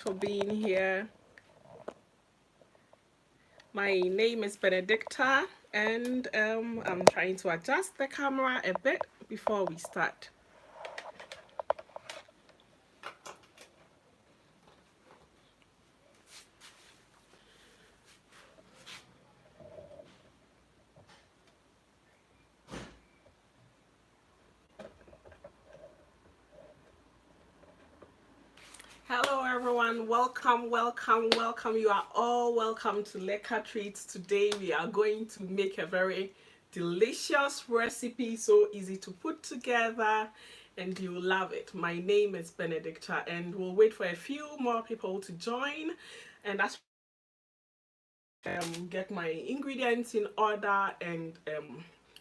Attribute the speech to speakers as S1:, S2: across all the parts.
S1: for being here. My name is Benedicta, and I'm trying to adjust the camera a bit before we start. Hello everyone, welcome. You are all welcome to Lecker Treats. Today we are going to make a very delicious recipe, so easy to put together and you love it. My name is Benedicta, and we'll wait for a few more people to join, and that's get my ingredients in order and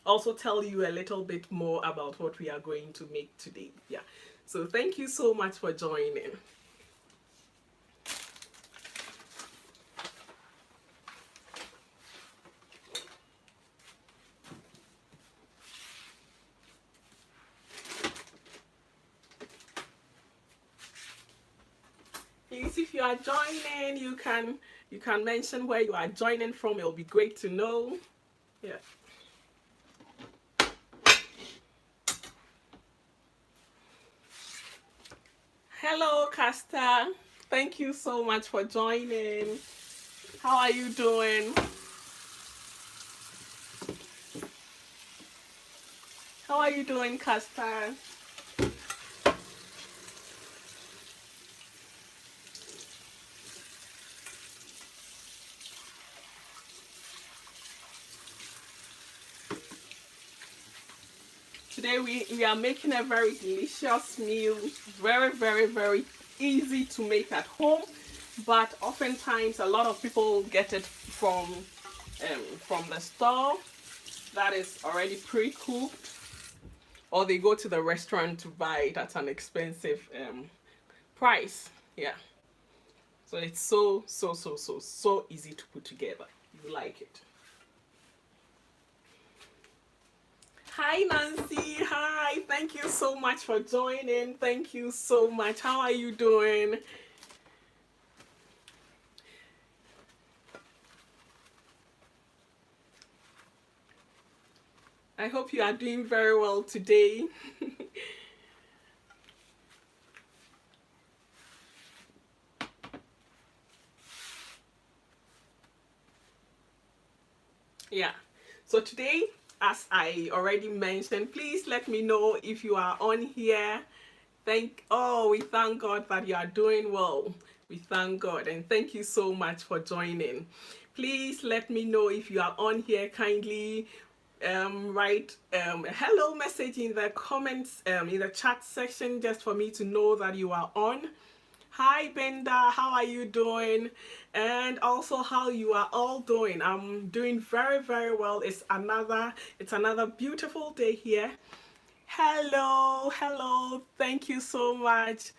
S1: also tell you a little bit more about what we are going to make today. Yeah, so thank you so much for joining. Please, if you are joining, you can mention where you are joining from. It'll be great to know. Yeah. Hello, Casta. Thank you so much for joining. How are you doing? How are you doing, Casta? Today we are making a very delicious meal, very easy to make at home, but oftentimes a lot of people get it from the store that is already pre-cooked, or they go to the restaurant to buy it at an expensive price. Yeah, so it's so easy to put together. You like it. Hi Nancy, hi, thank you so much for joining. Thank you so much. How are you doing? I hope you are doing very well today. Yeah, so today, as I already mentioned, please let me know if you are on here. We thank God that you are doing well. We thank God, and thank you so much for joining. Please let me know if you are on here. Kindly write a hello message in the comments, in the chat section, just for me to know that you are on. Hi Benda, how are you doing? And also how you are all doing. I'm doing very well. It's another beautiful day here. Hello. Thank you so much.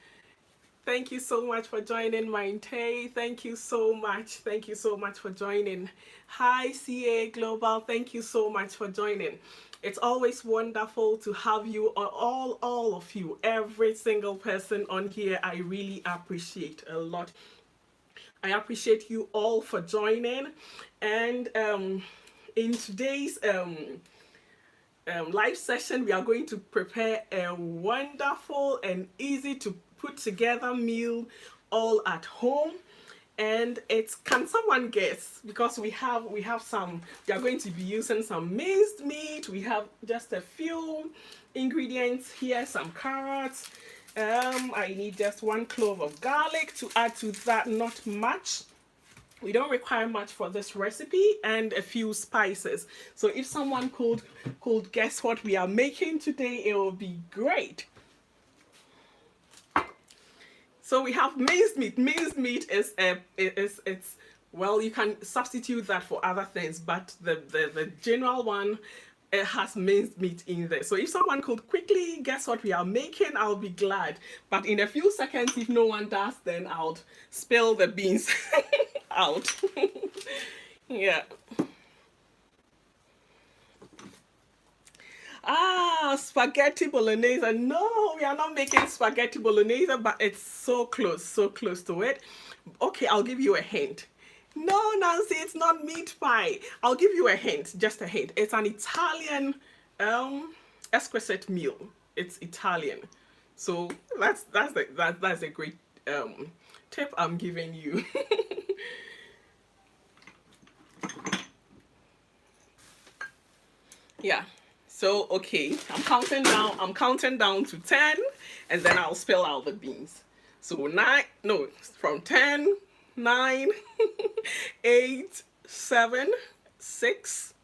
S1: Thank you so much for joining, Mainte. Thank you so much. Thank you so much for joining. Hi, CA Global. Thank you so much for joining. It's always wonderful to have you, all of you, every single person on here. I really appreciate a lot. I appreciate you all for joining. And in today's live session, we are going to prepare a wonderful and easy to put together meal all at home. And it's, can someone guess, because we are going to be using some minced meat. We have just a few ingredients here, some carrots. I need just 1 clove of garlic to add to that, not much. We don't require much for this recipe, and a few spices. So if someone could guess what we are making today, it will be great. So we have minced meat. Minced meat is it's, well, you can substitute that for other things, but the general one, it has minced meat in there. So if someone could quickly guess what we are making, I'll be glad. But in a few seconds, if no one does, then I'll spill the beans out. Yeah. Ah, spaghetti bolognese. No, we are not making spaghetti bolognese, but it's so close to it. Okay, I'll give you a hint. No, Nancy, it's not meat pie. I'll give you a hint, just a hint. It's an Italian exquisite meal. It's Italian. So that's a great tip I'm giving you. Yeah. So okay, I'm counting down to 10, and then I'll spell out the beans. So nine, no, from 10, 9, 8, 7, 6,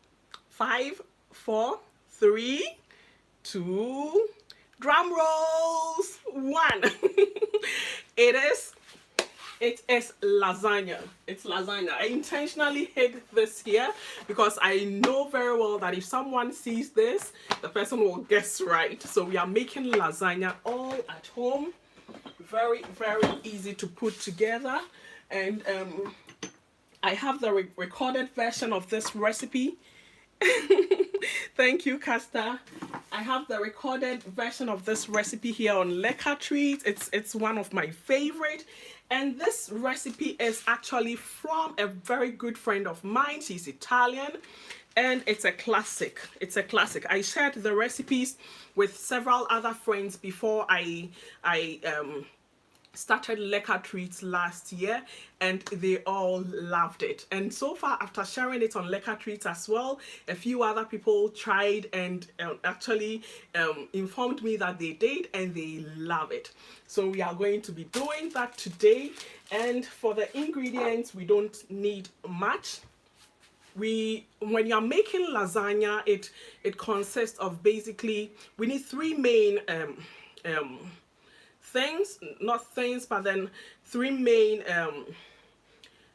S1: 5, 4, 3, 2, drum rolls, 1. it is lasagna. It's lasagna. I intentionally hid this here because I know very well that if someone sees this, the person will guess right. So we are making lasagna all at home. Very, very easy to put together. And I have the recorded version of this recipe. Thank you, Casta. I have the recorded version of this recipe here on Lecker Treats. It's one of my favorite. And this recipe is actually from a very good friend of mine. She's Italian. And it's a classic. It's a classic. I shared the recipes with several other friends before I started Lecker Treats last year, and they all loved it. And so far, after sharing it on Lecker Treats as well, a few other people tried and actually informed me that they did and they love it. So we are going to be doing that today. And for the ingredients, we don't need much. When you're making lasagna, it consists of basically, we need three main things, not things, but then three main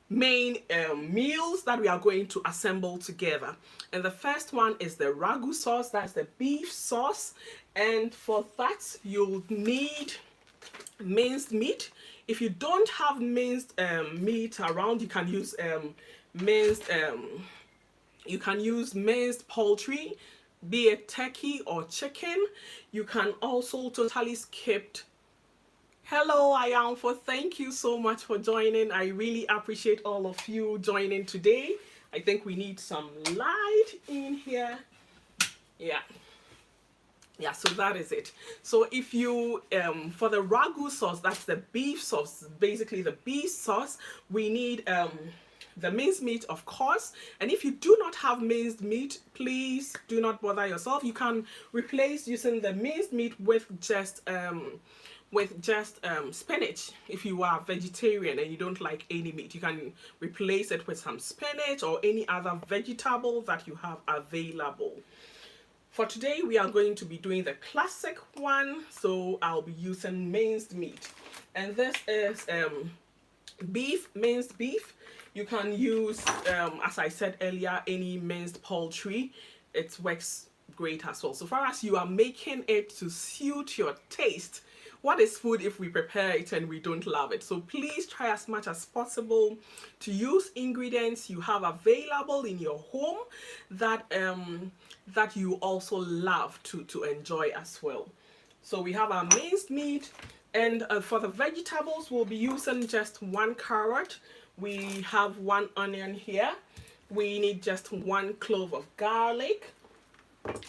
S1: meals that we are going to assemble together. And the first one is the ragu sauce. That's the beef sauce. And for that, you'll need minced meat. If you don't have minced meat around, you can use minced poultry, be it turkey or chicken. You can also totally skip. Hello, Ayanfo. Thank you so much for joining. I really appreciate all of you joining today. I think we need some light in here. Yeah, so that is it. So if you for the ragu sauce, that's the beef sauce, basically the beef sauce, we need the minced meat, of course. And if you do not have minced meat, please do not bother yourself. You can replace using the minced meat with just spinach. If you are vegetarian and you don't like any meat, you can replace it with some spinach or any other vegetable that you have available. For today, we are going to be doing the classic one, so I'll be using minced meat. And this is minced beef. You can use, as I said earlier, any minced poultry. It works great as well. So far as you are making it to suit your taste, what is food if we prepare it and we don't love it? So please try as much as possible to use ingredients you have available in your home that that you also love to enjoy as well. So we have our minced meat, and for the vegetables, we'll be using just 1 carrot. We have 1 onion here. We need just 1 clove of garlic.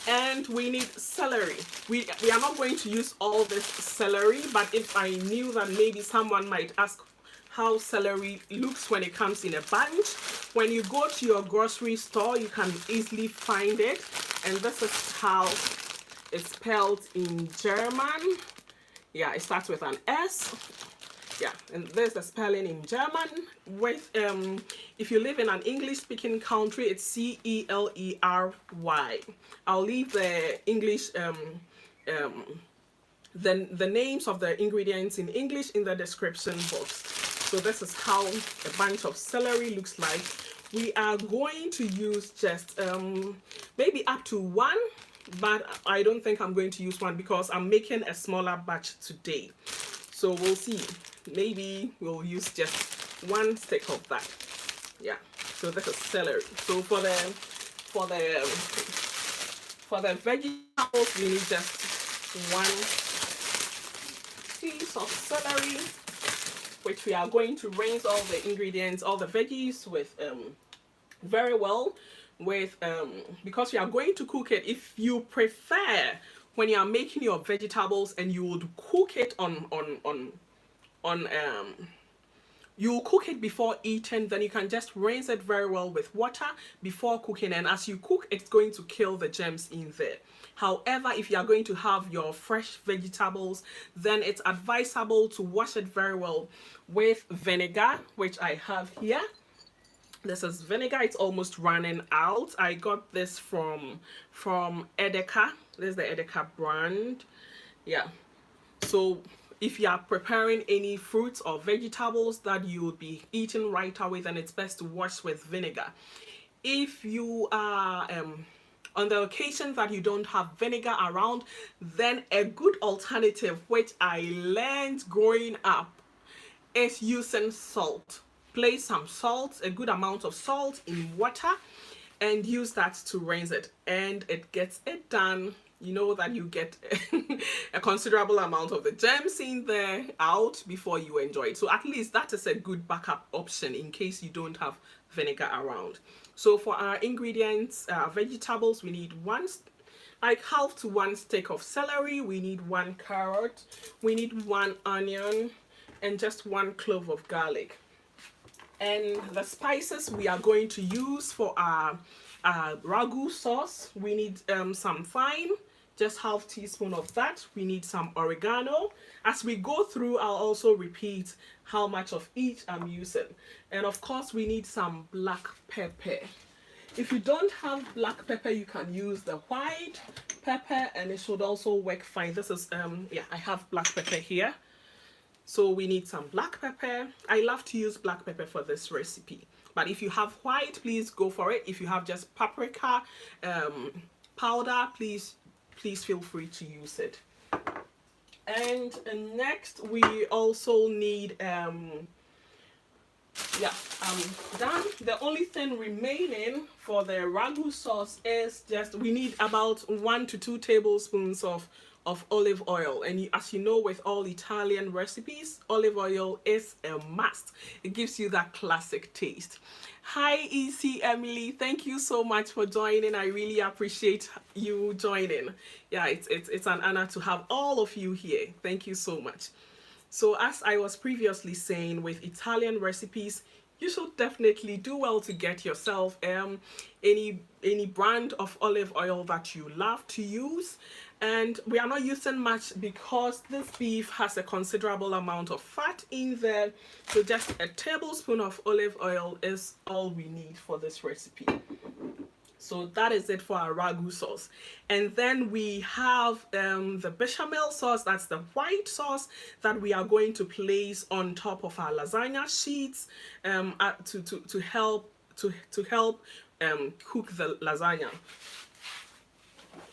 S1: And we need celery. We are not going to use all this celery, but if I knew that maybe someone might ask how celery looks when it comes in a bunch, when you go to your grocery store, you can easily find it. And this is how it's spelled in German. Yeah, it starts with an S. Yeah, and there's the spelling in German. With if you live in an English-speaking country, it's Celery. I'll leave the English the names of the ingredients in English in the description box. So this is how a bunch of celery looks like. We are going to use just maybe up to 1, but I don't think I'm going to use 1 because I'm making a smaller batch today. So we'll see. Maybe we'll use just 1 stick of that. Yeah. So this is celery. So for For the vegetables, we need just one piece of celery, which we are going to rinse all the ingredients, all the veggies with very well with because we are going to cook it. If you prefer, when you are making your vegetables and you would cook it on you'll cook it before eating, then you can just rinse it very well with water before cooking, and as you cook, it's going to kill the germs in there. However, if you are going to have your fresh vegetables, then it's advisable to wash it very well with vinegar, which I have here. This is vinegar. It's almost running out. I got this from Edeka. This is the Edeka brand. Yeah. So if you are preparing any fruits or vegetables that you would be eating right away, then it's best to wash with vinegar. If you are on the occasion that you don't have vinegar around, then a good alternative, which I learned growing up, is using salt. Place some salt, a good amount of salt in water, and use that to rinse it, and it gets it done. You know that you get a considerable amount of the germs in there out before you enjoy it. So at least that is a good backup option in case you don't have vinegar around. So for our ingredients, vegetables, we need like half to one stick of celery, we need 1 carrot, we need 1 onion, and just 1 clove of garlic. And the spices we are going to use for our ragu sauce, we need some thyme, just half teaspoon of that. We need some oregano. As we go through, I'll also repeat how much of each I'm using. And of course, we need some black pepper. If you don't have black pepper, you can use the white pepper and it should also work fine. This is, yeah, I have black pepper here. So we need some black pepper. I love to use black pepper for this recipe. But if you have white, please go for it. If you have just paprika powder, please feel free to use it. And next we also need yeah, I'm done. The only thing remaining for the ragu sauce is just we need about 1 to 2 tablespoons of olive oil. And as you know, with all Italian recipes, olive oil is a must. It gives you that classic taste. Hi EC Emily, thank you so much for joining. I really appreciate you joining. Yeah, it's an honor to have all of you here. Thank you so much. So as I was previously saying, with Italian recipes, you should definitely do well to get yourself any brand of olive oil that you love to use. And we are not using much because this beef has a considerable amount of fat in there. So just a tablespoon of olive oil is all we need for this recipe. So that is it for our ragu sauce. And then we have the bechamel sauce. That's the white sauce that we are going to place on top of our lasagna sheets to help cook the lasagna.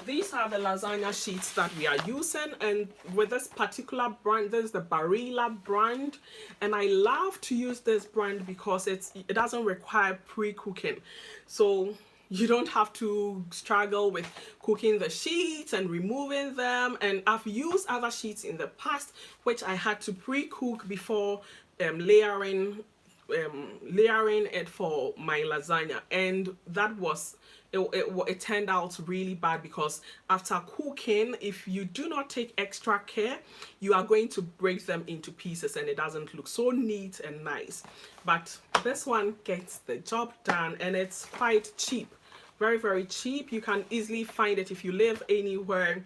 S1: These are the lasagna sheets that we are using, and with this particular brand, this is the Barilla brand, and I love to use this brand because it doesn't require pre-cooking, so you don't have to struggle with cooking the sheets and removing them. And I've used other sheets in the past which I had to pre-cook before layering it for my lasagna, and that was it turned out really bad because after cooking, if you do not take extra care, you are going to break them into pieces and it doesn't look so neat and nice. But this one gets the job done, and it's quite cheap, very, very cheap. You can easily find it if you live anywhere.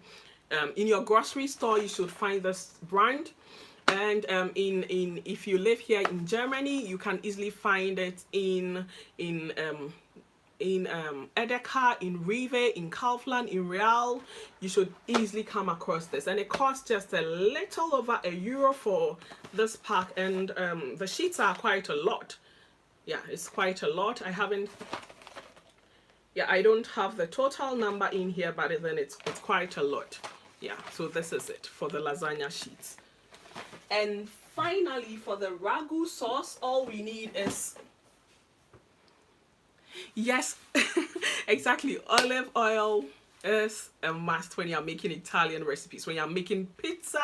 S1: In your grocery store, you should find this brand. And if you live here in Germany, you can easily find it in Edeka, in Rewe, in Kaufland, in Real. You should easily come across this, and it costs just a little over €1 for this pack, and the sheets are quite a lot. Yeah, it's quite a lot. I don't have the total number in here, but then it's quite a lot. Yeah, so this is it for the lasagna sheets. And finally, for the ragu sauce, all we need is, yes, exactly, olive oil, is a must when you're making Italian recipes. When you're making pizza,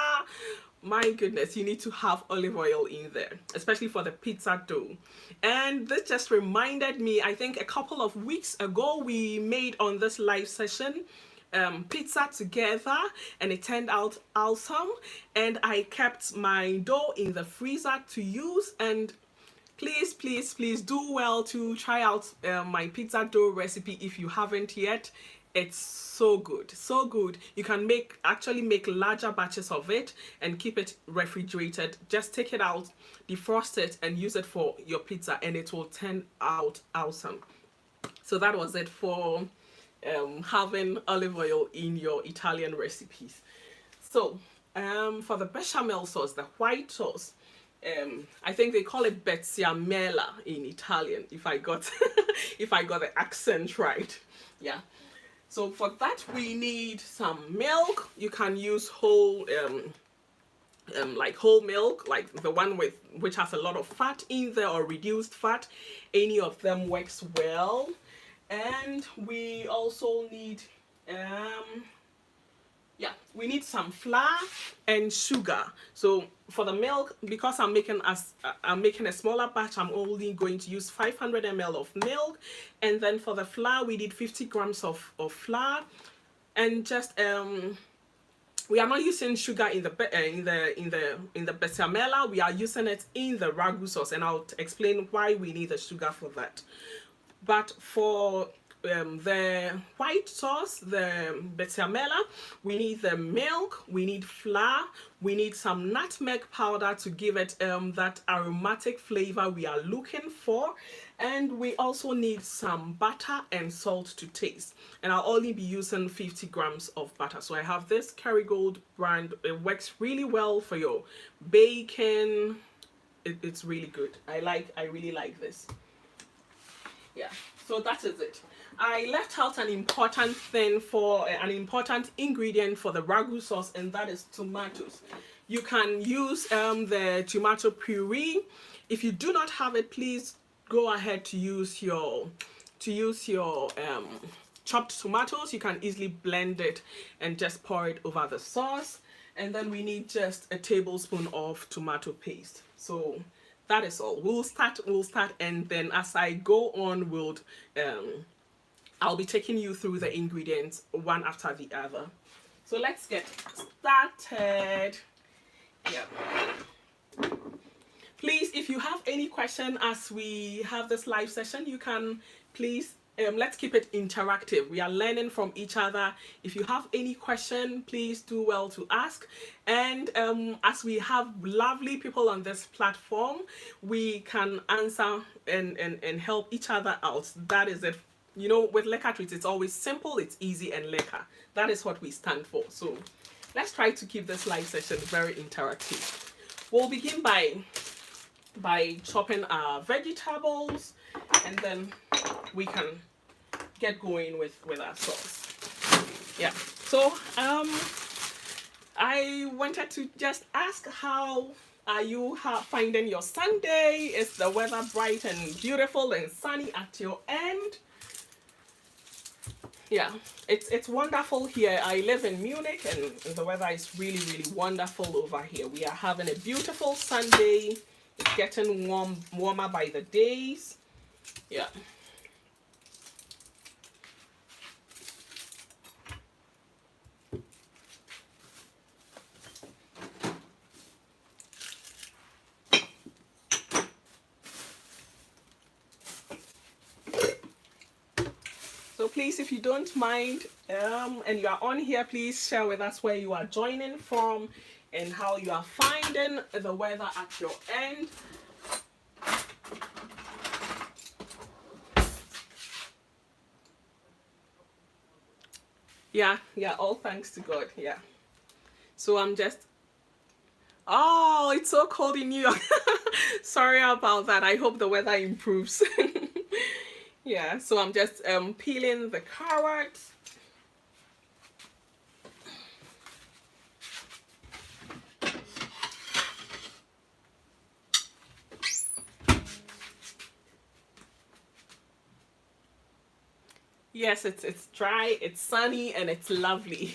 S1: my goodness, you need to have olive oil in there, especially for the pizza dough. And this just reminded me, I think a couple of weeks ago, we made on this live session pizza together, and it turned out awesome. And I kept my dough in the freezer to use. And please, please, please do well to try out my pizza dough recipe if you haven't yet. It's so good, so good. You can actually make larger batches of it and keep it refrigerated. Just take it out, defrost it, and use it for your pizza, and it will turn out awesome. So that was it for having olive oil in your Italian recipes. So for the bechamel sauce, the white sauce, I think they call it bezziamella in Italian, if I got if I got the accent right. Yeah. So for that we need some milk. You can use whole like whole milk, like the one which has a lot of fat in there, or reduced fat. Any of them works well. And we also need we need some flour and sugar. So for the milk, because I'm making a smaller batch, I'm only going to use 500 ml of milk. And then for the flour, we need 50 grams of flour. And just we are not using sugar in the bechamel. We are using it in the ragu sauce, and I'll explain why we need the sugar for that. But for the white sauce, the bechamel, we need the milk, we need flour, we need some nutmeg powder to give it that aromatic flavor we are looking for, and we also need some butter and salt to taste. And I'll only be using 50 grams of butter. So I have this Kerrygold brand. It works really well for your bacon. It's really good. I really like this. Yeah, so that is it. I left out an important thing for an important ingredient for the ragu sauce, and that is tomatoes. You can use the tomato puree. If you do not have it, please go ahead to use your chopped tomatoes. You can easily blend it and just pour it over the sauce. And then we need just a tablespoon of tomato paste. So that is all. We'll start, and then as I go on, I'll be taking you through the ingredients one after the other. So let's get started. Yeah. Please, if you have any question as we have this live session, you can please, let's keep it interactive. We are learning from each other. If you have any question, please do well to ask. And as we have lovely people on this platform, we can answer and help each other out. That is it. You know, with Lecker Treats, it's always simple, it's easy, and Lecker. That is what we stand for. So let's try to keep this live session very interactive. We'll begin by chopping our vegetables, and then we can get going with our sauce. Yeah. So I wanted to just ask, how are you finding your Sunday? Is the weather bright and beautiful and sunny at your end? Yeah, it's wonderful here. I live in Munich, and the weather is really, really wonderful over here. We are having a beautiful Sunday. It's getting warmer by the days. Yeah. So please, if you don't mind, and you are on here, please share with us where you are joining from and how you are finding the weather at your end. Yeah, all thanks to God. Yeah. So I'm just, oh, it's so cold in New York. Sorry about that. I hope the weather improves. Yeah, so I'm just peeling the carrots. Yes, it's dry, it's sunny, and it's lovely.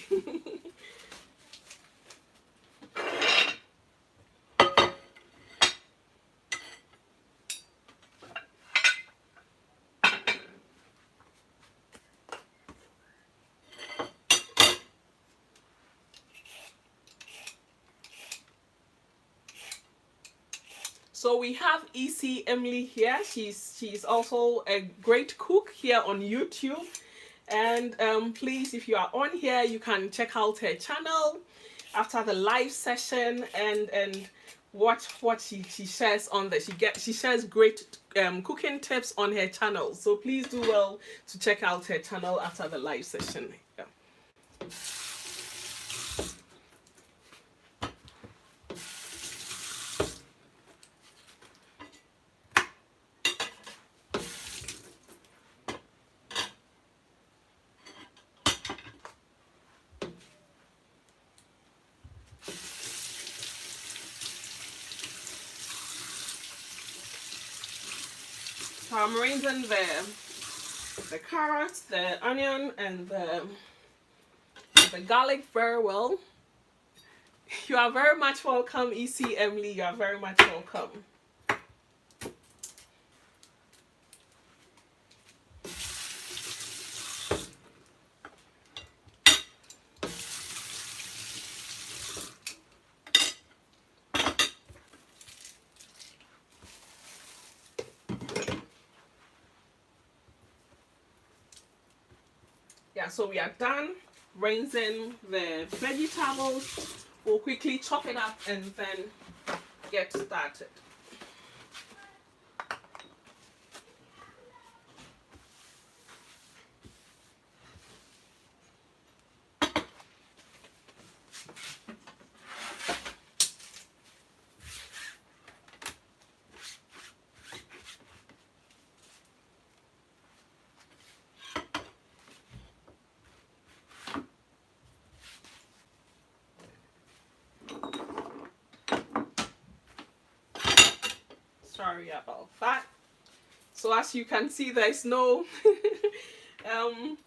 S1: So we have EC Emily here. She's also a great cook here on YouTube. And please, if you are on here, you can check out her channel after the live session and watch what she shares on there. She shares great cooking tips on her channel. So please do well to check out her channel after the live session. Yeah. So I'm arranging the carrots, the onion, and the garlic very well. You are very much welcome, EC Emily. You are very much welcome. Yeah, so we are done rinsing the vegetables. We'll quickly chop it up and then get started. Sorry about that. So as you can see, there's no you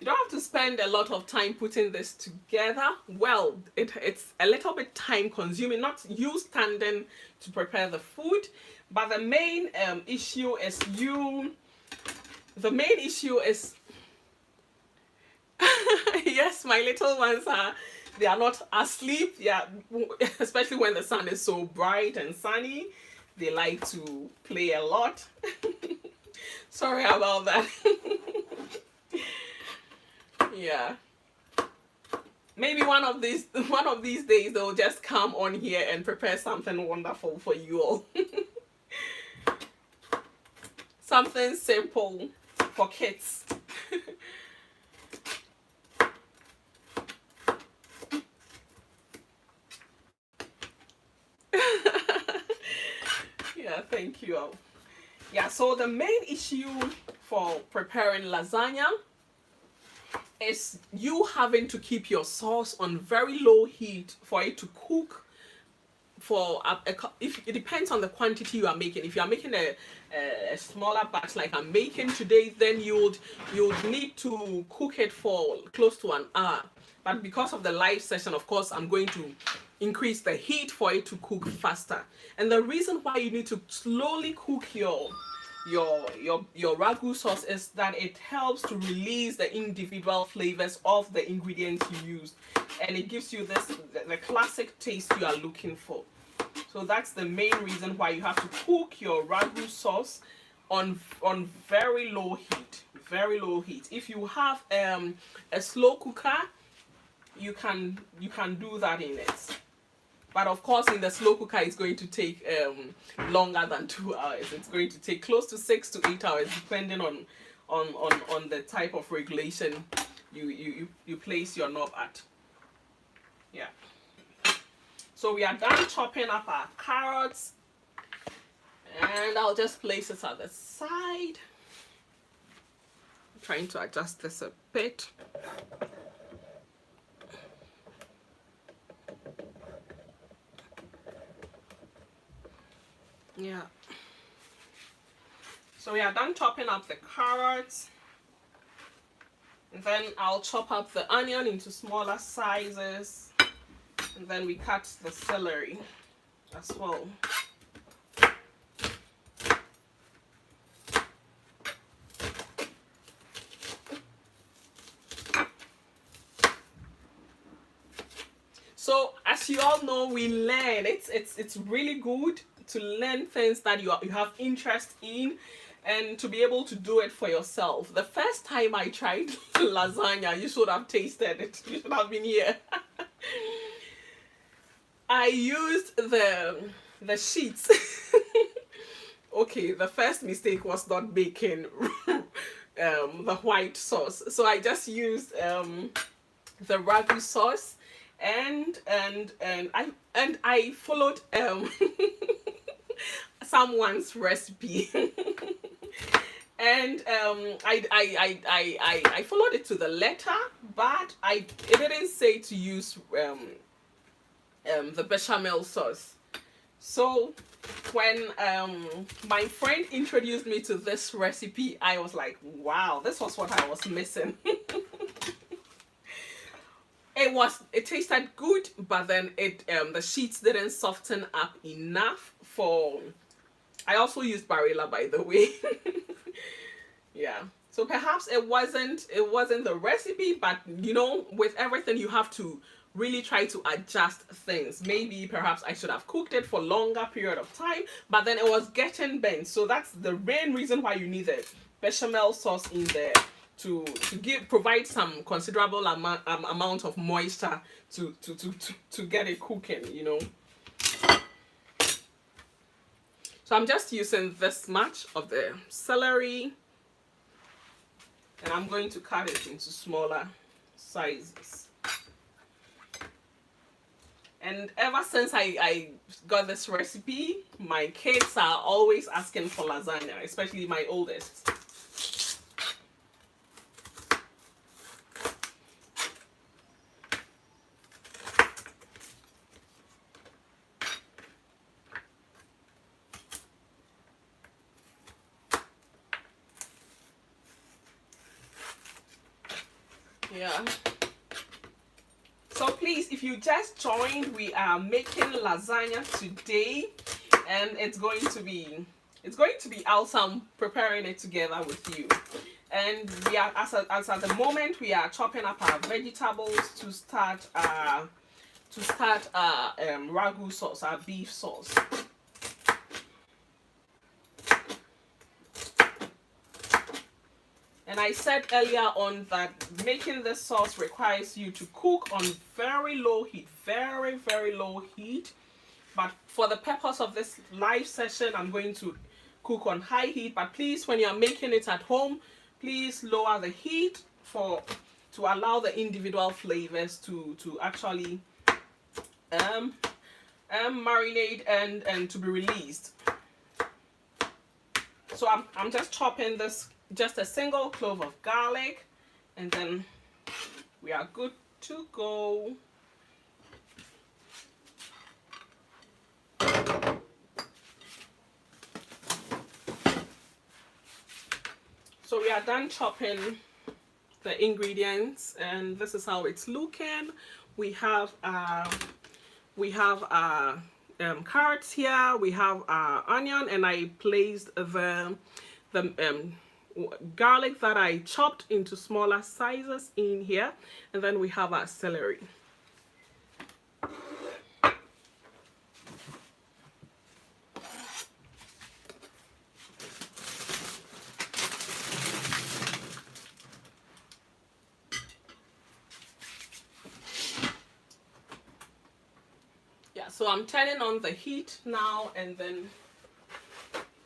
S1: don't have to spend a lot of time putting this together. Well, it's a little bit time consuming, not you standing to prepare the food, but the main issue is yes, my little ones they are not asleep. Yeah, especially when the sun is so bright and sunny, they like to play a lot. Sorry about that. Yeah. Maybe one of these days they'll just come on here and prepare something wonderful for you all. Something simple for kids. Yeah, thank you all. Yeah, so the main issue for preparing lasagna is you having to keep your sauce on very low heat for it to cook for if it depends on the quantity you are making. If you are making a smaller batch like I'm making today, then you'd need to cook it for close to an hour. But because of the live session, of course, I'm going to increase the heat for it to cook faster. And the reason why you need to slowly cook your ragu sauce is that it helps to release the individual flavors of the ingredients you use, and it gives you the classic taste you are looking for. So that's the main reason why you have to cook your ragu sauce on very low heat. If you have a slow cooker, you can do that in it. But of course, in the slow cooker, it's going to take longer than 2 hours. It's going to take close to 6 to 8 hours, depending on the type of regulation you place your knob at. Yeah. So we are done chopping up our carrots, and I'll just place it at the side. I'm trying to adjust this a bit. Yeah. So we are done chopping up the carrots. And then I'll chop up the onion into smaller sizes, and then we cut the celery as well. So as you all know, we learn. It's really good to learn things that you have interest in, and to be able to do it for yourself. The first time I tried lasagna, you should have tasted it. You should have been here. I used the sheets. Okay, the first mistake was not baking the white sauce. So I just used the ragu sauce, and I followed someone's recipe. And I followed it to the letter, but it didn't say to use the bechamel sauce. So when my friend introduced me to this recipe, I was like, wow, this was what I was missing. It tasted good, but then the sheets didn't soften up enough for. I also used Barilla, by the way. Yeah. So perhaps it wasn't the recipe, but you know, with everything you have to really try to adjust things. Maybe perhaps I should have cooked it for longer period of time, but then it was getting bent. So that's the main reason why you need the bechamel sauce in there, to provide some considerable amount of moisture to get it cooking, you know. So I'm just using this much of the celery, and I'm going to cut it into smaller sizes. And ever since I got this recipe, my kids are always asking for lasagna, especially my oldest. Yeah. So please, if you just joined, we are making lasagna today, and it's going to be awesome preparing it together with you. And we are as at the moment we are chopping up our vegetables to start ragu sauce, our beef sauce. And I said earlier on that making this sauce requires you to cook on very low heat, very, very low heat. But for the purpose of this live session, I'm going to cook on high heat. But please, when you're making it at home, please lower the heat to allow the individual flavors to actually marinate and to be released. So I'm just chopping this, just a single clove of garlic, and then we are good to go. So we are done chopping the ingredients, and this is how it's looking. We have carrots here, we have onion, and I placed the garlic that I chopped into smaller sizes in here, and then we have our celery. Yeah, so I'm turning on the heat now, and then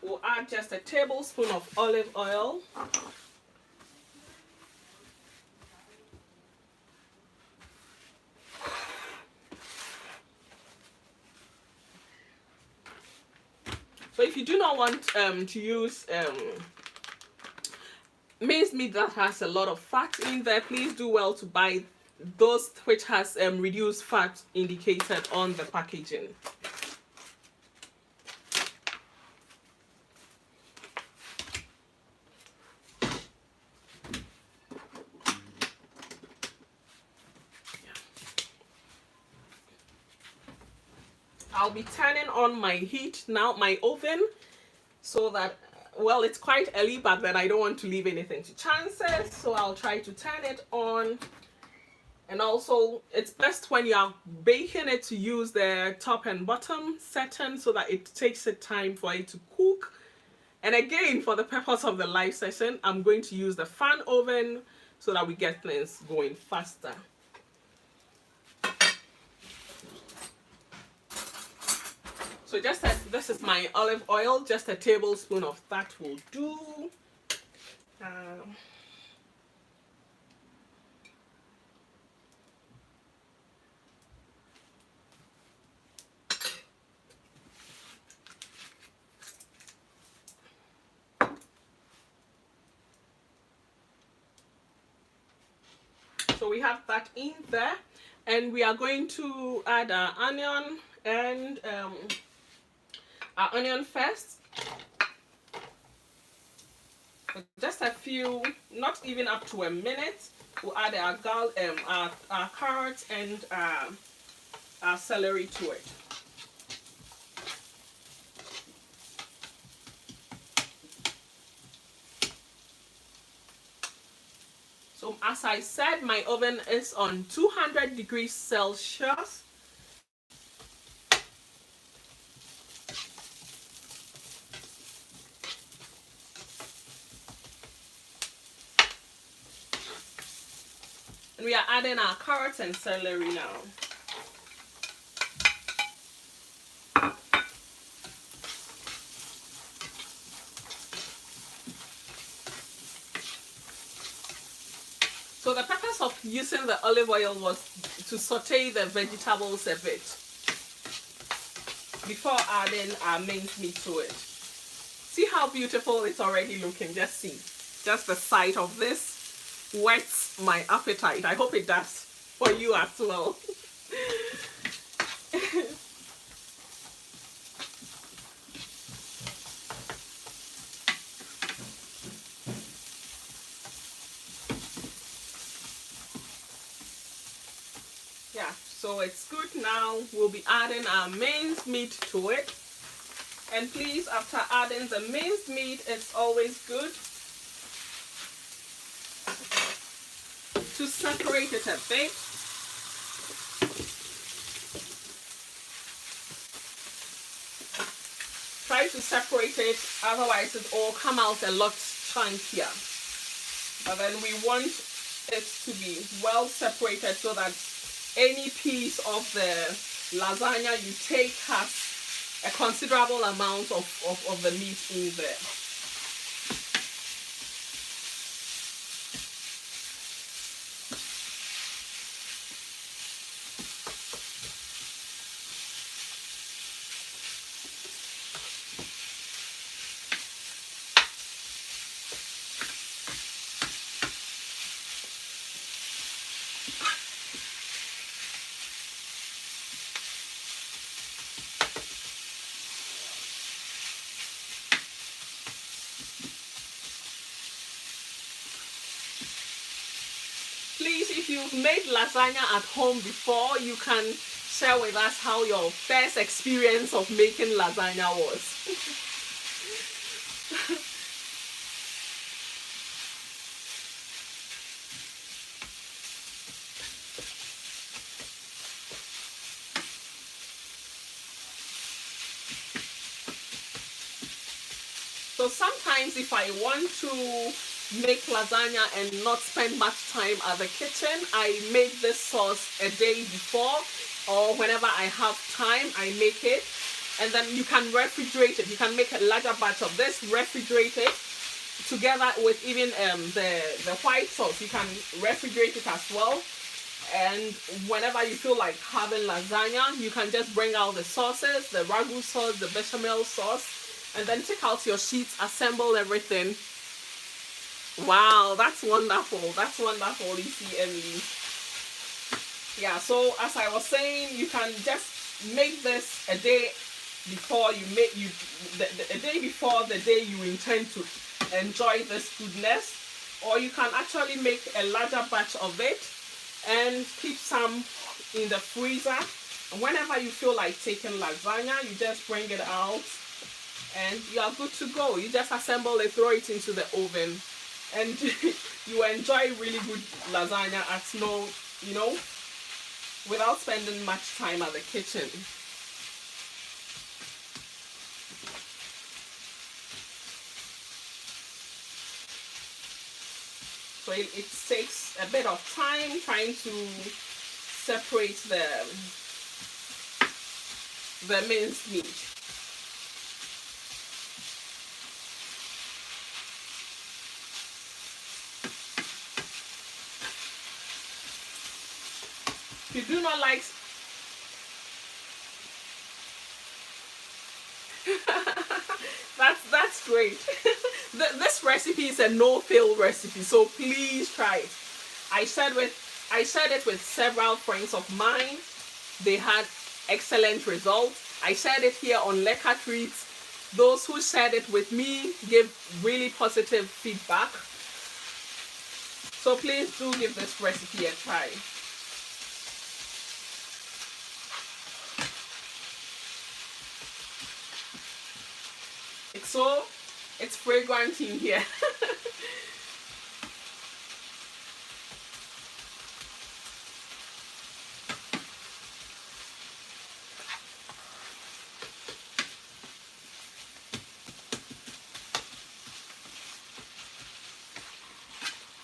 S1: we'll add just a tablespoon of olive oil. So if you do not want to use minced meat that has a lot of fat in there, please do well to buy those which has reduced fat indicated on the packaging. I'll be turning on my heat now, my oven, so that, well, it's quite early, but then I don't want to leave anything to chances, so I'll try to turn it on. And also, it's best when you are baking it to use the top and bottom setting so that it takes the time for it to cook. And again, for the purpose of the live session, I'm going to use the fan oven so that we get things going faster. So this is my olive oil, just a tablespoon of that will do. So we have that in there, and we are going to add our onion and our onion first. Just a few, not even up to a minute. We'll add our carrots and our celery to it. So as I said, my oven is on 200 degrees Celsius. And we are adding our carrots and celery now. So the purpose of using the olive oil was to saute the vegetables a bit before adding our minced meat to it. See how beautiful it's already looking. Just see. Just the sight of this whets my appetite. I hope it does for you as well. Yeah, so it's good now. We'll be adding our minced meat to it. And please, after adding the minced meat, it's always good to separate it a bit. Try to separate it, otherwise it will come out a lot chunkier. But then we want it to be well separated so that any piece of the lasagna you take has a considerable amount of the meat in there. Please, if you've made lasagna at home before, you can share with us how your first experience of making lasagna was. So sometimes if I want to make lasagna and not spend much time at the kitchen, I make this sauce a day before, or whenever I have time I make it, and then you can refrigerate it. You can make a larger batch of this, refrigerate it together with even the white sauce. You can refrigerate it as well, and whenever you feel like having lasagna, you can just bring out the sauces, the ragu sauce, the bechamel sauce, and then take out your sheets, assemble everything. Wow, that's wonderful. That's wonderful, you see, Emily. Yeah, so as I was saying, you can just make this a day before a day before the day you intend to enjoy this goodness, or you can actually make a larger batch of it and keep some in the freezer And whenever you feel like taking lasagna, you just bring it out and you are good to go. You just assemble it, throw it into the oven, and you enjoy really good lasagna at no, you know, without spending much time at the kitchen. So it takes a bit of time trying to separate the minced meat. If you do not like that's great. This recipe is a no-fail recipe, so please try it. I shared it with several friends of mine. They had excellent results. I shared it here on Lecker Treats. Those who shared it with me gave really positive feedback. So please do give this recipe a try. It's fragrant in here.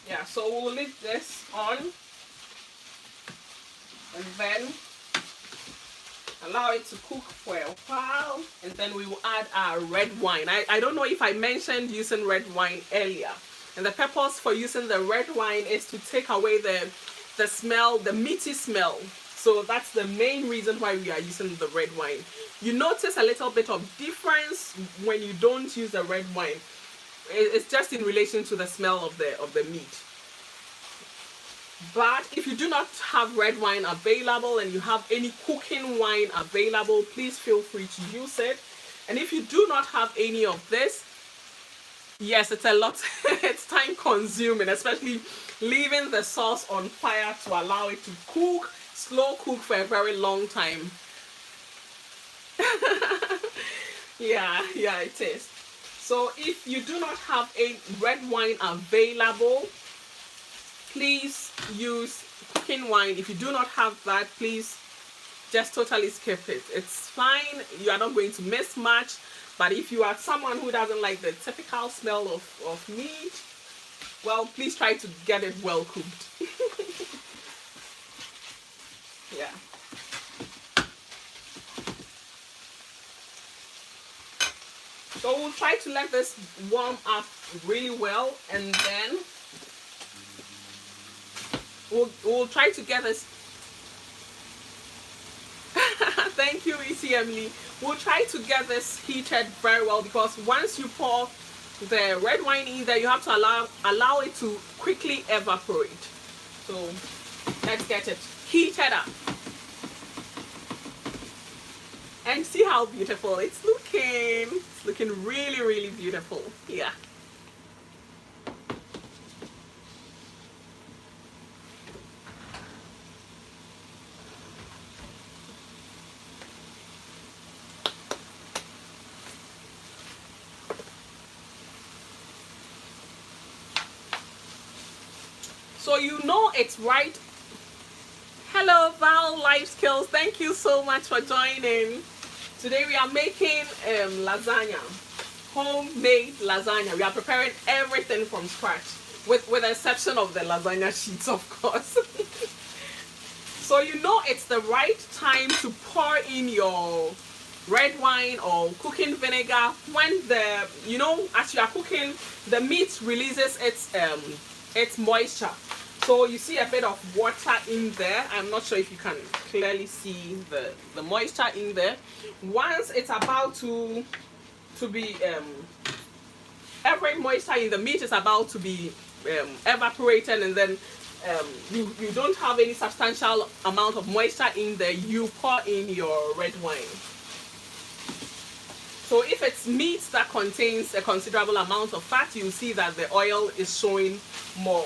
S1: Yeah, so we'll leave this on and then allow it to cook for a while, and then we will add our red wine. I don't know if I mentioned using red wine earlier, and the purpose for using the red wine is to take away the smell, the meaty smell. So that's the main reason why we are using the red wine. You notice a little bit of difference when you don't use the red wine. It's just in relation to the smell of the meat. But if you do not have red wine available and you have any cooking wine available, please feel free to use it. And if you do not have any of this, yes, it's a lot. It's time consuming, especially leaving the sauce on fire to allow it to cook, slow cook for a very long time. Yeah, it is. So if you do not have a red wine available, please use cooking wine. If you do not have that, please just totally skip it. It's fine. You are not going to miss much. But if you are someone who doesn't like the typical smell of meat, well, please try to get it well cooked. Yeah. So we'll try to let this warm up really well, and then we'll try to get this. Thank you, Emily. We'll try to get this heated very well, because once you pour the red wine in there, you have to allow it to quickly evaporate. So let's get it heated up. And see how beautiful it's looking. It's looking really, really beautiful. Yeah. So you know it's right. Hello, Val Life Skills. Thank you so much for joining. Today we are making lasagna, homemade lasagna. We are preparing everything from scratch, with the exception of the lasagna sheets, of course. So you know it's the right time to pour in your red wine or cooking vinegar when as you are cooking, the meat releases its moisture. So you see a bit of water in there. I'm not sure if you can clearly see the moisture in there. Once it's about to be every moisture in the meat is about to be evaporated, and then you don't have any substantial amount of moisture in there, you pour in your red wine. So if it's meat that contains a considerable amount of fat, you'll see that the oil is showing more.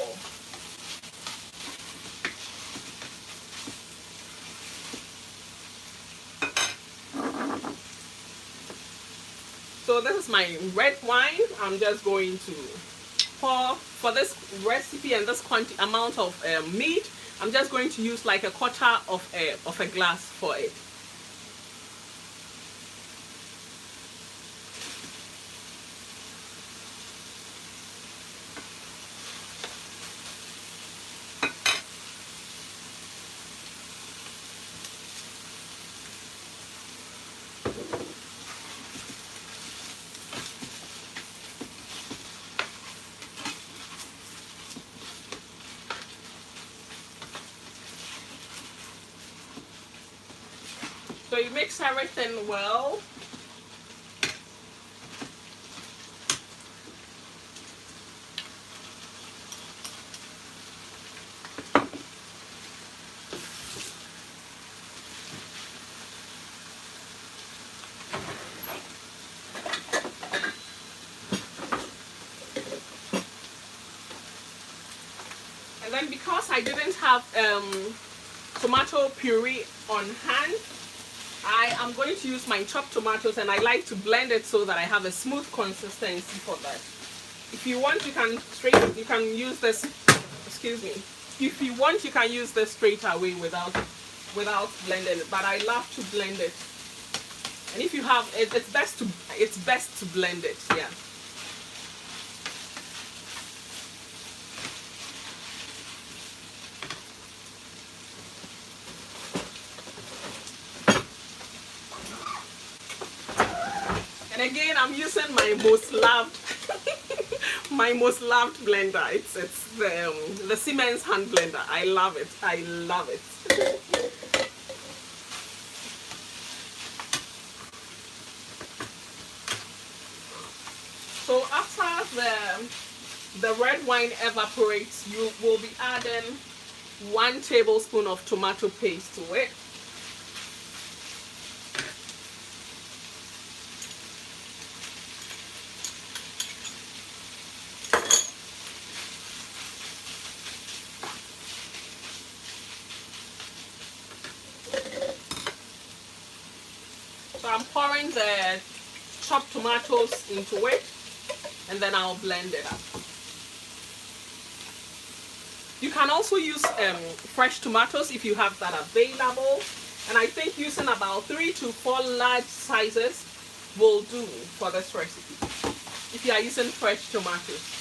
S1: my red wine. I'm just going to pour for this recipe and this amount of meat. I'm just going to use like a quarter of a glass for it. So you mix everything well. And then because I didn't have tomato puree on hand, I am going to use my chopped tomatoes, and I like to blend it so that I have a smooth consistency for that. If you want, you can use this, excuse me. If you want, you can use this straight away without blending it, but I love to blend it. And if you have it's best to blend it, yeah. And again, I'm using my most loved my most loved blender. It's the Siemens hand blender. I love it. I love it. So after the red wine evaporates, you will be adding 1 tablespoon of tomato paste to it. So I'm pouring the chopped tomatoes into it, and then I'll blend it up. You can also use fresh tomatoes if you have that available, and I think using about 3 to 4 large sizes will do for this recipe if you are using fresh tomatoes.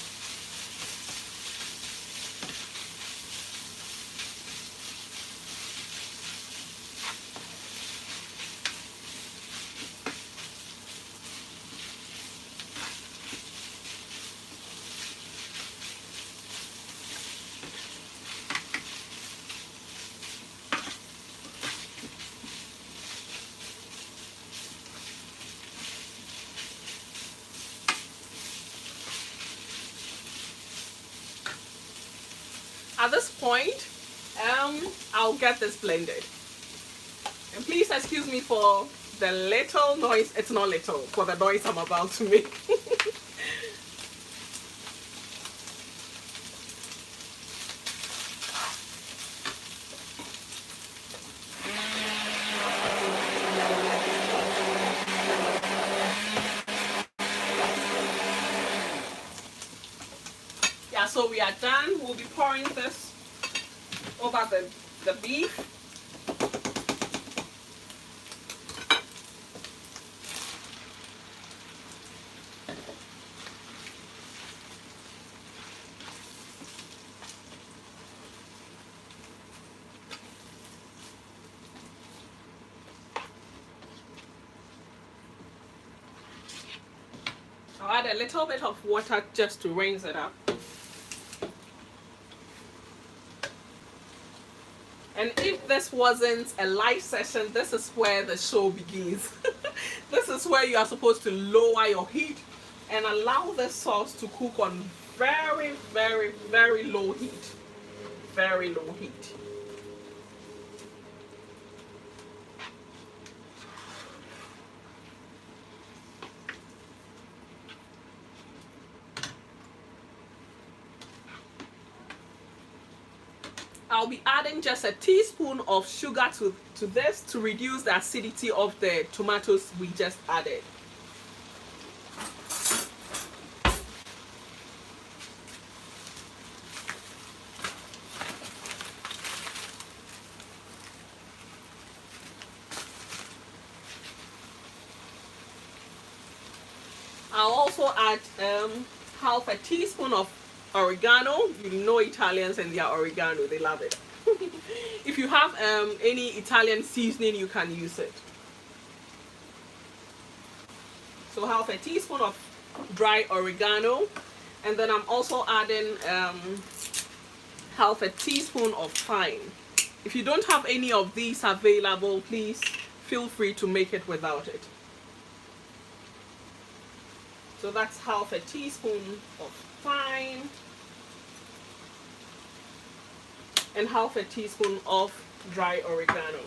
S1: At this point, I'll get this blended. And please excuse me for the little noise. It's not little, for the noise I'm about to make. Yeah, so we are done. We'll be pouring this over the beef. I'll add a little bit of water just to rinse it up. And if this wasn't a live session, this is where the show begins. This is where you are supposed to lower your heat and allow the sauce to cook on very, very, very low heat. Very low heat. I'll be adding just a teaspoon of sugar to this to reduce the acidity of the tomatoes we just added. I'll also add half a teaspoon of oregano. You know Italians and their oregano, they love it. If you have any Italian seasoning, you can use it. So half a teaspoon of dry oregano, and then I'm also adding half a teaspoon of thyme. If you don't have any of these available, please feel free to make it without it. So that's half a teaspoon of thyme and half a teaspoon of dry oregano.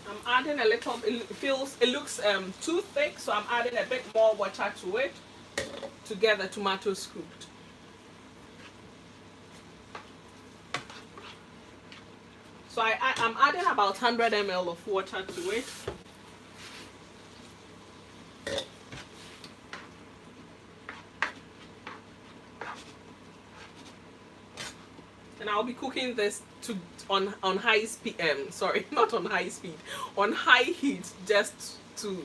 S1: I'm adding a little, it looks too thick, so I'm adding a bit more water to it to get the tomatoes cooked. So I'm adding about 100 ml of water to it. And I'll be cooking this on high speed. Sorry, not on high speed, on high heat, just to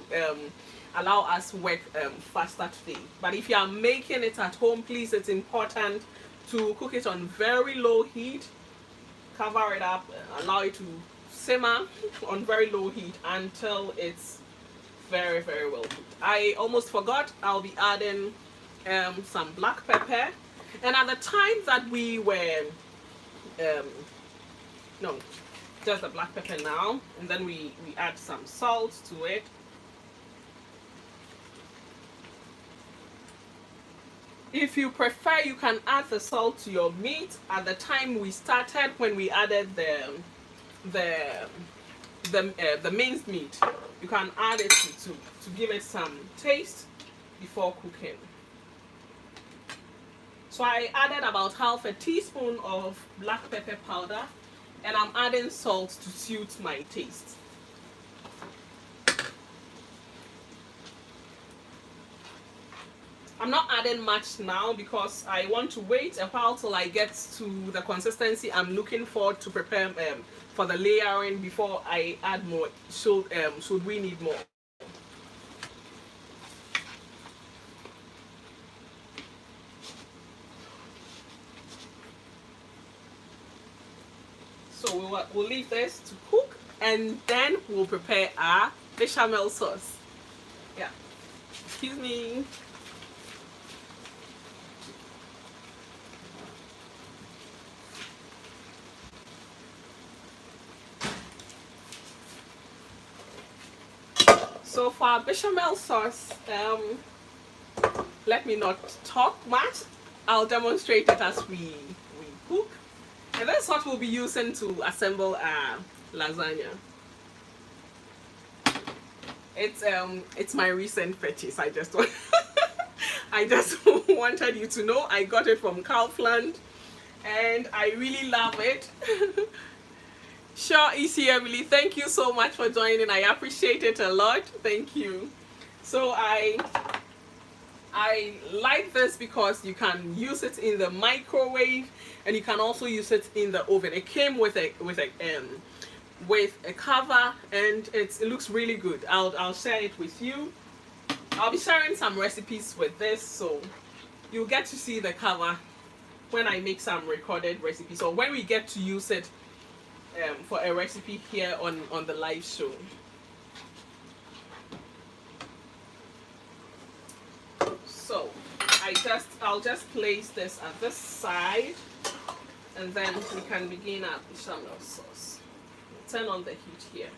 S1: allow us work faster today. But if you are making it at home, please, it's important to cook it on very low heat. Cover it up, allow it to simmer on very low heat until it's very, very well cooked. I almost forgot, I'll be adding some black pepper. And at the time that we were no, just the black pepper now, and then we add some salt to it. If you prefer, you can add the salt to your meat. At the time we started, when we added the minced meat, you can add it to give it some taste before cooking. So I added about half a teaspoon of black pepper powder, and I'm adding salt to suit my taste. I'm not adding much now because I want to wait a while till I get to the consistency I'm looking for to prepare for the layering before I add more. Should we need more? So we'll leave this to cook, and then we'll prepare our bechamel sauce. Yeah, excuse me. So for our bechamel sauce, let me not talk much. I'll demonstrate it as we cook. And that's what we'll be using to assemble our lasagna. It's my recent purchase. I just wanted you to know I got it from Kaufland, and I really love it. Sure, Easy Emily, thank you so much for joining. I appreciate it a lot. Thank you. So I like this because you can use it in the microwave, and you can also use it in the oven. It came with a cover, and it looks really good. I'll share it with you. I'll be sharing some recipes with this, so you'll get to see the cover when I make some recorded recipes, or when we get to use it for a recipe here on the live show. So I'll just place this at this side, and then we can begin our bechamel sauce. Turn on the heat here.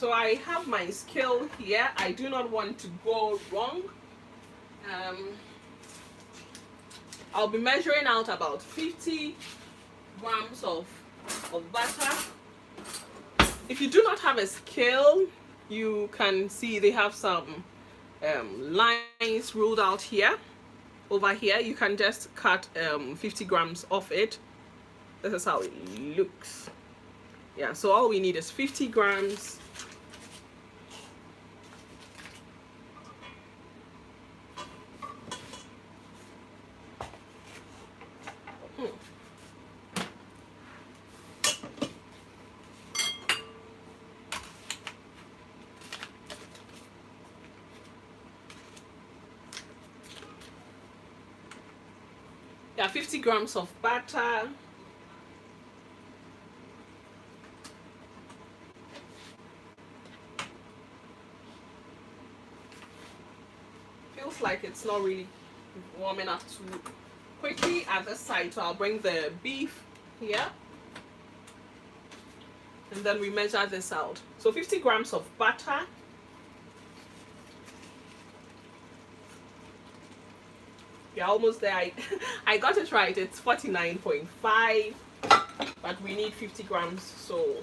S1: So I have my scale here. I do not want to go wrong. I'll be measuring out about 50 grams of butter. If you do not have a scale, you can see they have some lines ruled out here. Over here, you can just cut 50 grams off it. This is how it looks. Yeah, so all we need is 50 grams. Yeah, 50 grams of butter. Feels like it's not really warming up too quickly at this side, so I'll bring the beef here. And then we measure this out. So 50 grams of butter. You're almost there. I got it right. It's 49.5, but we need 50 grams, so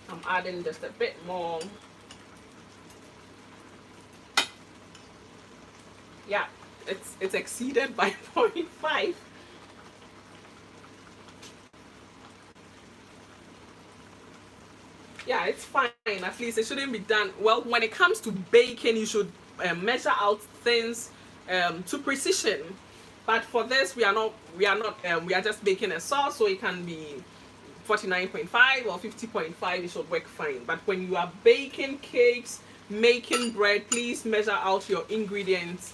S1: I'm adding just a bit more. Yeah, it's exceeded by 0.5. Yeah, it's fine. At least it shouldn't be done. Well, when it comes to baking, you should measure out things to precision. But for this, we are just baking a sauce, so it can be 49.5 or 50.5. It should work fine. But when you are baking cakes, making bread, please measure out your ingredients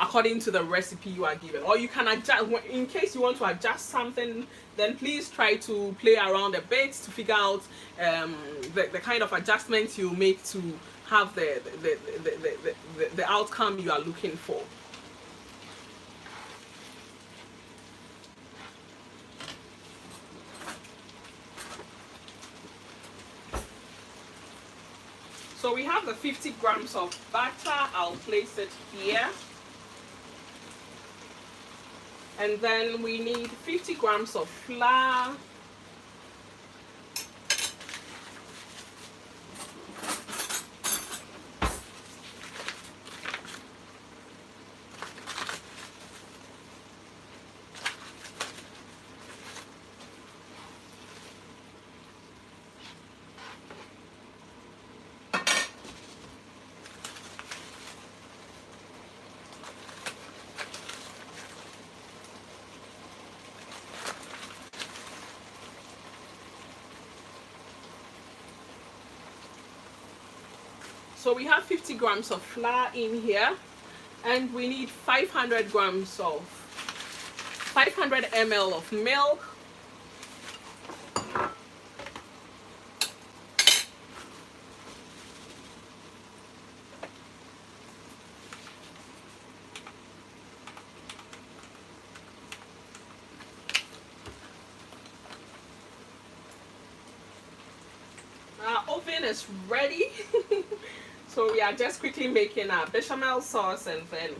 S1: according to the recipe you are given. Or you can adjust, in case you want to adjust something, then please try to play around a bit to figure out the kind of adjustments you make to have the outcome you are looking for. So we have the 50 grams of butter. I'll place it here. And then we need 50 grams of flour. So we have 50 grams of flour in here, and we need 500 ml of milk. Our oven is ready. So we are just quickly making our bechamel sauce, and then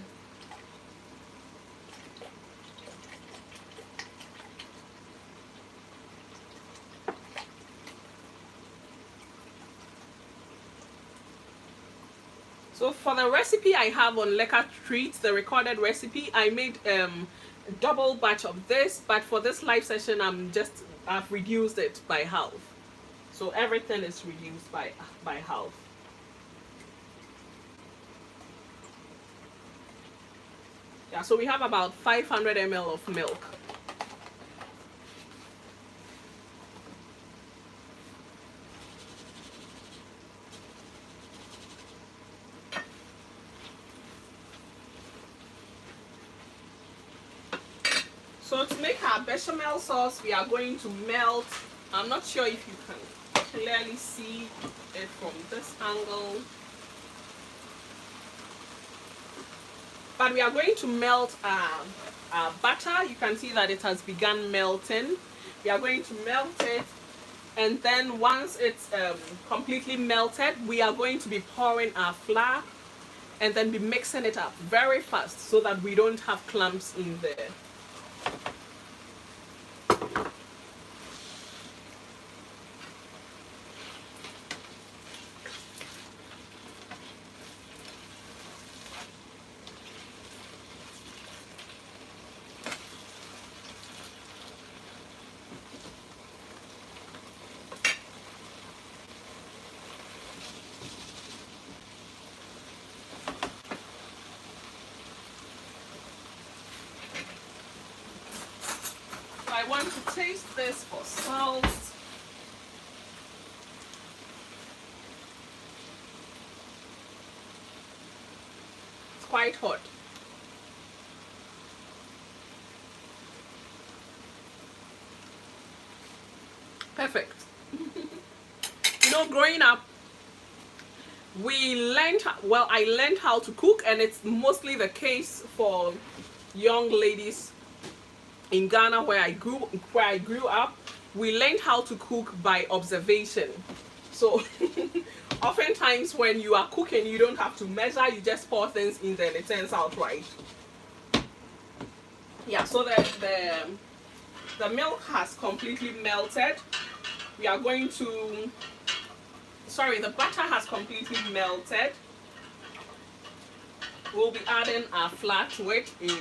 S1: so for the recipe I have on Lecker Treats, the recorded recipe, I made a double batch of this, but for this live session I've reduced it by half. So everything is reduced by half. Yeah, so we have about 500 ml of milk. So to make our bechamel sauce, we are going to melt. I'm not sure if you can clearly see it from this angle, but we are going to melt our butter. You can see that it has begun melting. We are going to melt it, And then once it's completely melted, we are going to be pouring our flour and then be mixing it up very fast so that we don't have clumps in there. I want to taste this for salt. It's quite hot. Perfect. You know, growing up, I learned how to cook, and it's mostly the case for young ladies in Ghana where I grew up. We learned how to cook by observation. So oftentimes when you are cooking, you don't have to measure, you just pour things in there and it turns out right. Yeah, so the milk has completely melted. We are going to, the butter has completely melted. We'll be adding our flour to it in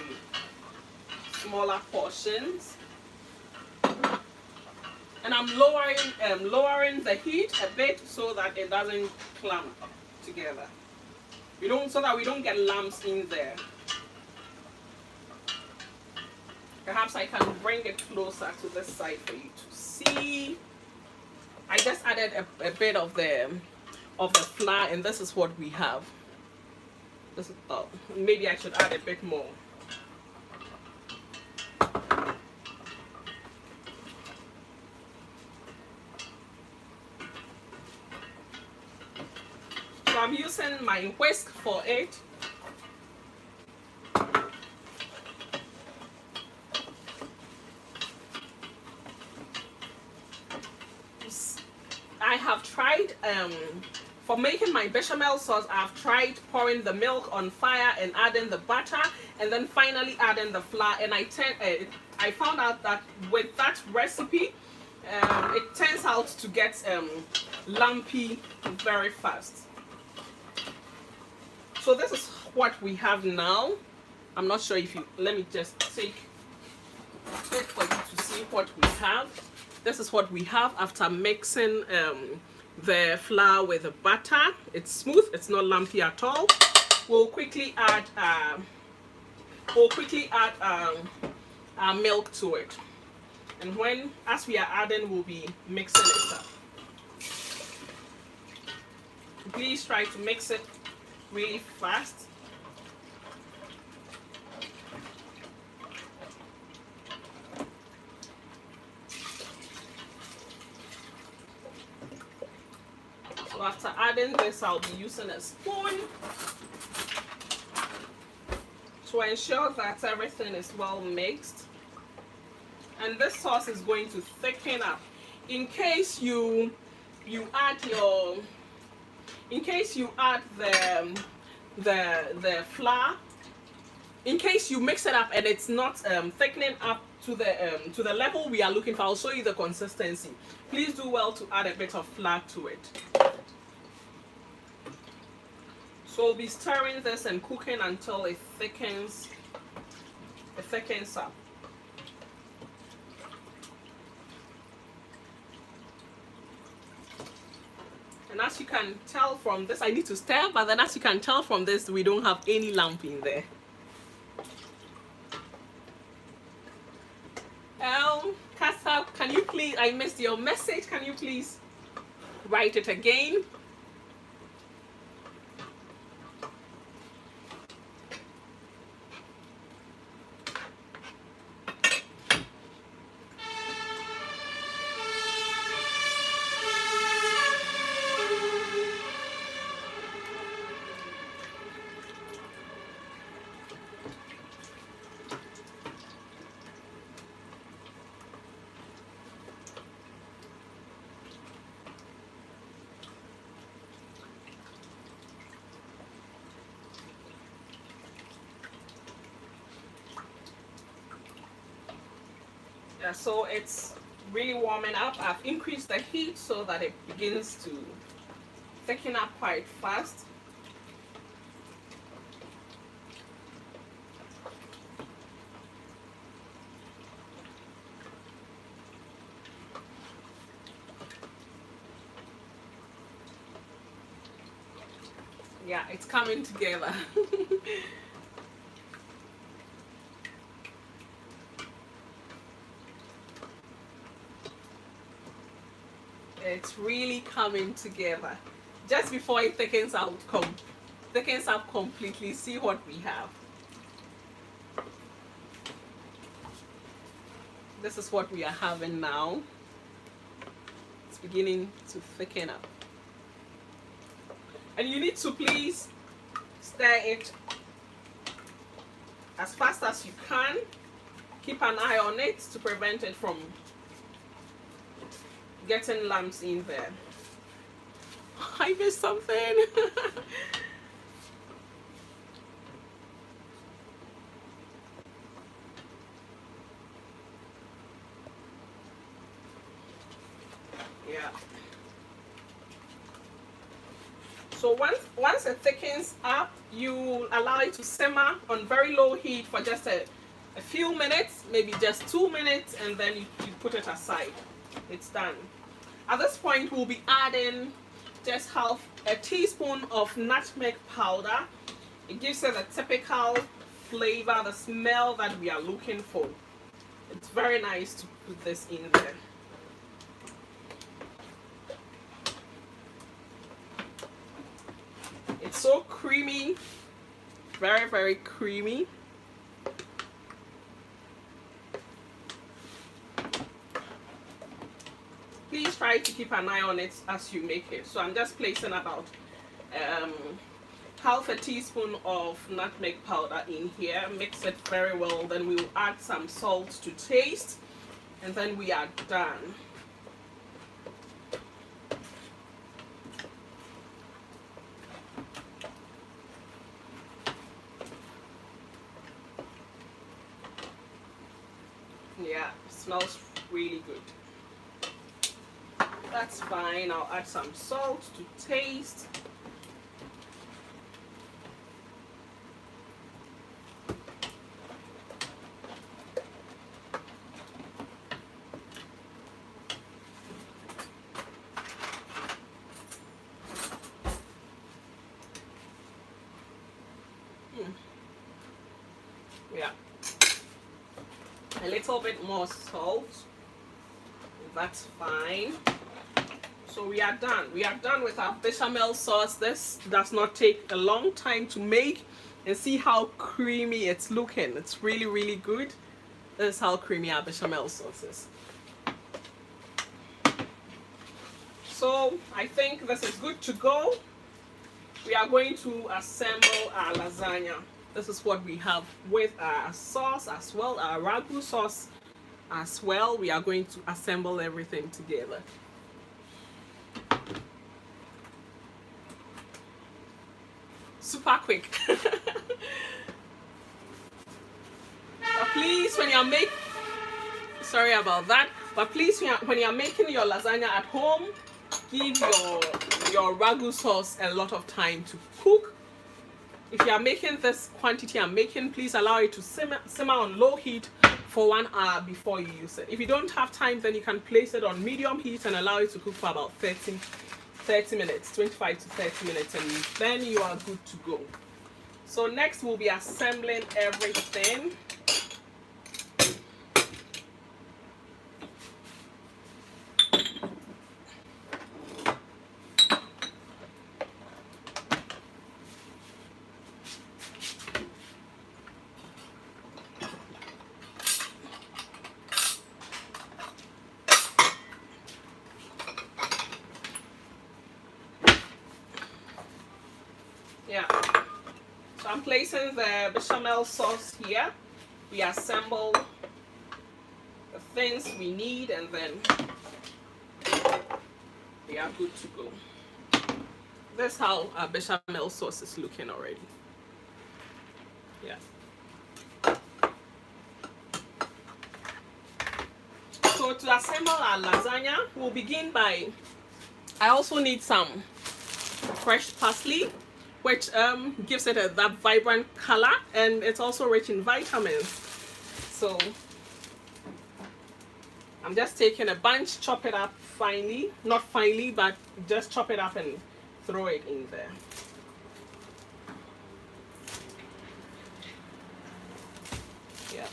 S1: smaller portions. And I'm lowering the heat a bit so that it doesn't clump together. So that we don't get lumps in there. Perhaps I can bring it closer to this side for you to see. I just added a bit of the flour, and this is what we have. Maybe I should add a bit more. So I'm using my whisk for it. I have tried, for making my bechamel sauce, I've tried pouring the milk on fire and adding the butter and then finally adding the flour, and I found out that with that recipe, it turns out to get lumpy very fast. So this is what we have now. I'm not sure if let me just take it for you to see what we have. This is what we have after mixing the flour with the butter. It's smooth, it's not lumpy at all. We'll quickly add our milk to it, and as we are adding, we'll be mixing it up. Please try to mix it really fast. So after adding this, I'll be using a spoon to ensure that everything is well mixed. And this sauce is going to thicken up. In case you add the flour, in case you mix it up and it's not thickening up to the level we are looking for, I'll show you the consistency. Please do well to add a bit of flour to it. So we'll be stirring this and cooking until it thickens up. And as you can tell from this, I need to stir, but then as you can tell from this, we don't have any lump in there. Casa, can you please, I missed your message, can you please write it again? Yeah, so it's really warming up. I've increased the heat so that it begins to thicken up quite fast. Yeah, it's coming together. It's really coming together. Just before it thickens up completely, see what we have. This is what we are having now. It's beginning to thicken up. And you need to please stir it as fast as you can. Keep an eye on it to prevent it from getting lumps in there. I missed something. Yeah. So once it thickens up, you allow it to simmer on very low heat for just a few minutes, maybe just 2 minutes, and then you put it aside. It's done. At this point, we'll be adding just half a teaspoon of nutmeg powder. It gives it the typical flavor, the smell that we are looking for. It's very nice to put this in there. It's so creamy, very, very creamy. Please try to keep an eye on it as you make it. So I'm just placing about half a teaspoon of nutmeg powder in here. Mix it very well. Then we will add some salt to taste, and then we are done. Yeah, it smells really good. That's fine. I'll add some salt to taste. Yeah. A little bit more salt. That's fine. So we are done. We are done with our bechamel sauce. This does not take a long time to make, and see how creamy it's looking. It's really, really good. This is how creamy our bechamel sauce is. So I think this is good to go. We are going to assemble our lasagna. This is what we have with our sauce as well, our ragu sauce as well. We are going to assemble everything together. Super quick. But please, when you're making, sorry about that, but please, when you're making your lasagna at home, give your ragu sauce a lot of time to cook. If you are making this quantity I'm making, please allow it to simmer on low heat for 1 hour before you use it. If you don't have time, then you can place it on medium heat and allow it to cook for about 30 minutes, 25 to 30 minutes, and then you are good to go. So next we'll be assembling everything. Yeah, so I'm placing the bechamel sauce here. We assemble the things we need, and then we are good to go. That's how our bechamel sauce is looking already. Yeah. So to assemble our lasagna, we'll begin by, I also need some fresh parsley, which gives it that vibrant color, and it's also rich in vitamins. So I'm just taking a bunch, chop it up finely, not finely, but just chop it up and throw it in there. Yeah.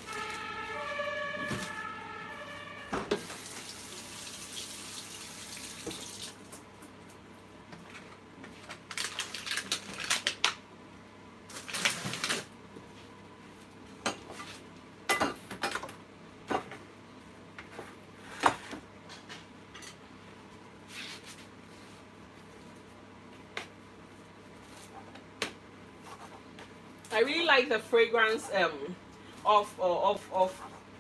S1: I really like the fragrance of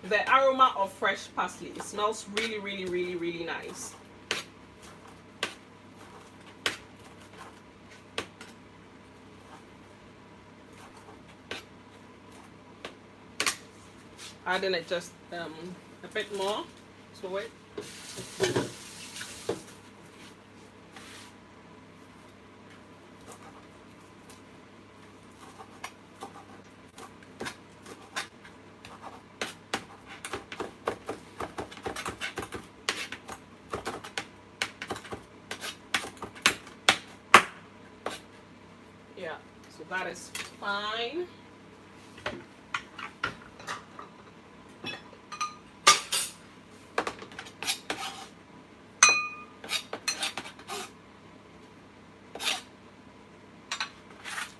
S1: the aroma of fresh parsley. It smells really, really, really, really nice. Adding it just a bit more to it. Yeah, so that is fine.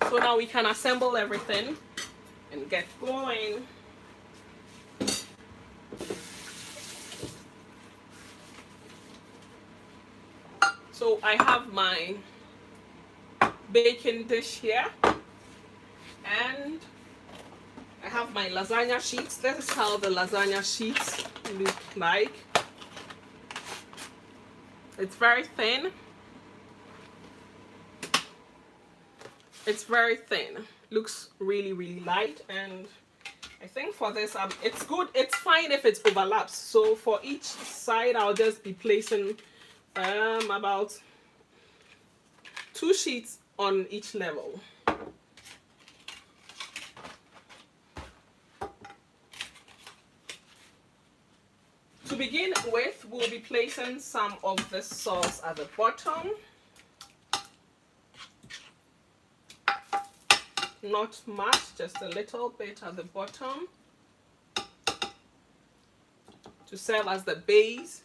S1: So now we can assemble everything and get going. So I have my baking dish here, and I have my lasagna sheets. This is how the lasagna sheets look like. It's very thin. It's very thin. Looks really, really light, and I think for this, it's good. It's fine if it overlaps. So for each side, I'll just be placing about 2 sheets on each level. To begin with, we'll be placing some of this sauce at the bottom. Not much, just a little bit at the bottom to serve as the base.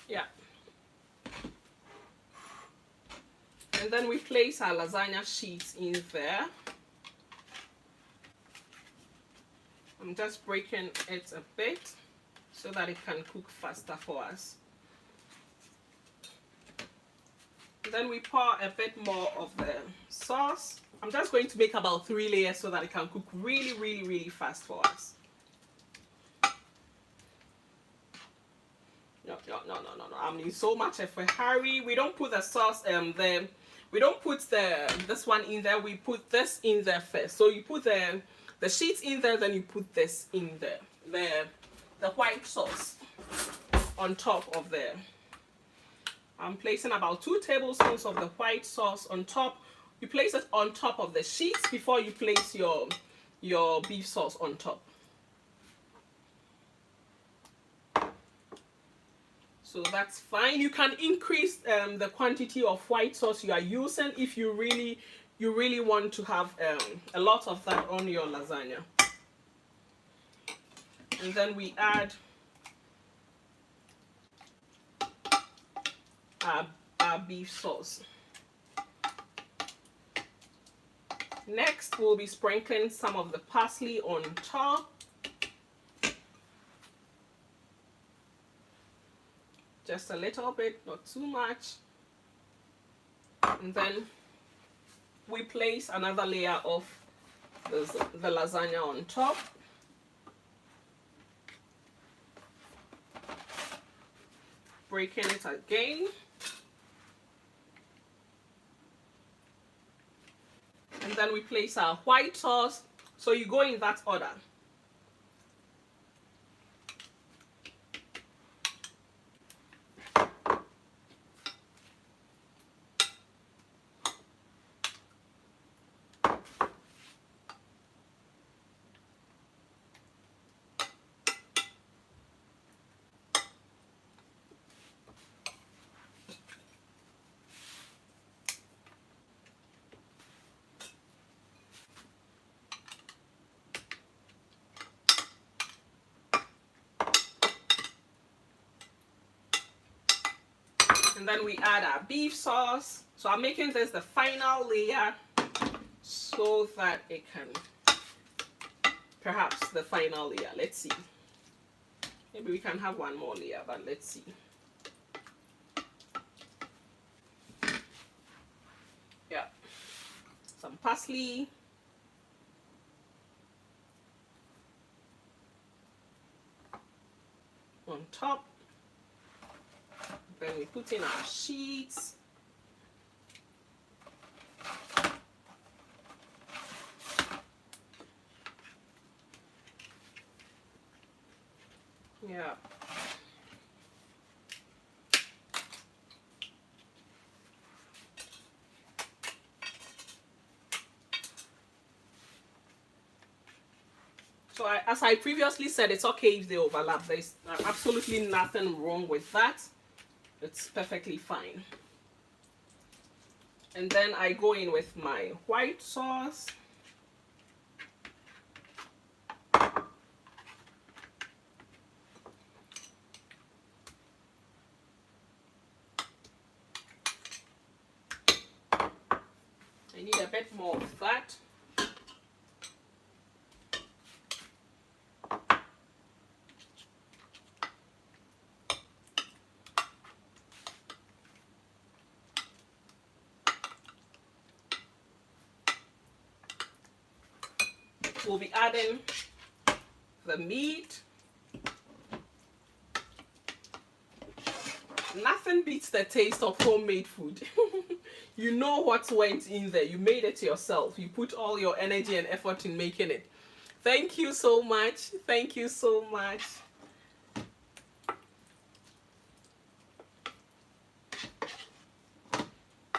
S1: Yeah. And then we place our lasagna sheets in there. I'm just breaking it a bit so that it can cook faster for us. Then we pour a bit more of the sauce. I'm just going to make about 3 layers so that it can cook really, really, really fast for us. No. I'm in so much of a hurry. We don't put the sauce we don't put this one in there. We put this in there first. So you put the sheets in there, then you put this in there. The white sauce on top of there. I'm placing about 2 tablespoons of the white sauce on top. You place it on top of the sheets before you place your beef sauce on top. So that's fine. You can increase the quantity of white sauce you are using if you really want to have a lot of that on your lasagna. And then we add our beef sauce. Next, we'll be sprinkling some of the parsley on top. Just a little bit, not too much. And then we place another layer of the lasagna on top. Breaking it again. And then we place our white sauce. So you go in that order. And then we add our beef sauce. So I'm making this the final layer so that it can, perhaps the final layer. Let's see. Maybe we can have one more layer, but let's see. Yeah. Some parsley. On top. Then we put in our sheets. Yeah. So as I previously said, it's okay if they overlap. There's absolutely nothing wrong with that. It's perfectly fine. And then I go in with my white sauce. I need a bit more of that. We'll be adding the meat. Nothing beats the taste of homemade food. You know what went in there. You made it yourself. You put all your energy and effort in making it. Thank you so much. Thank you so much.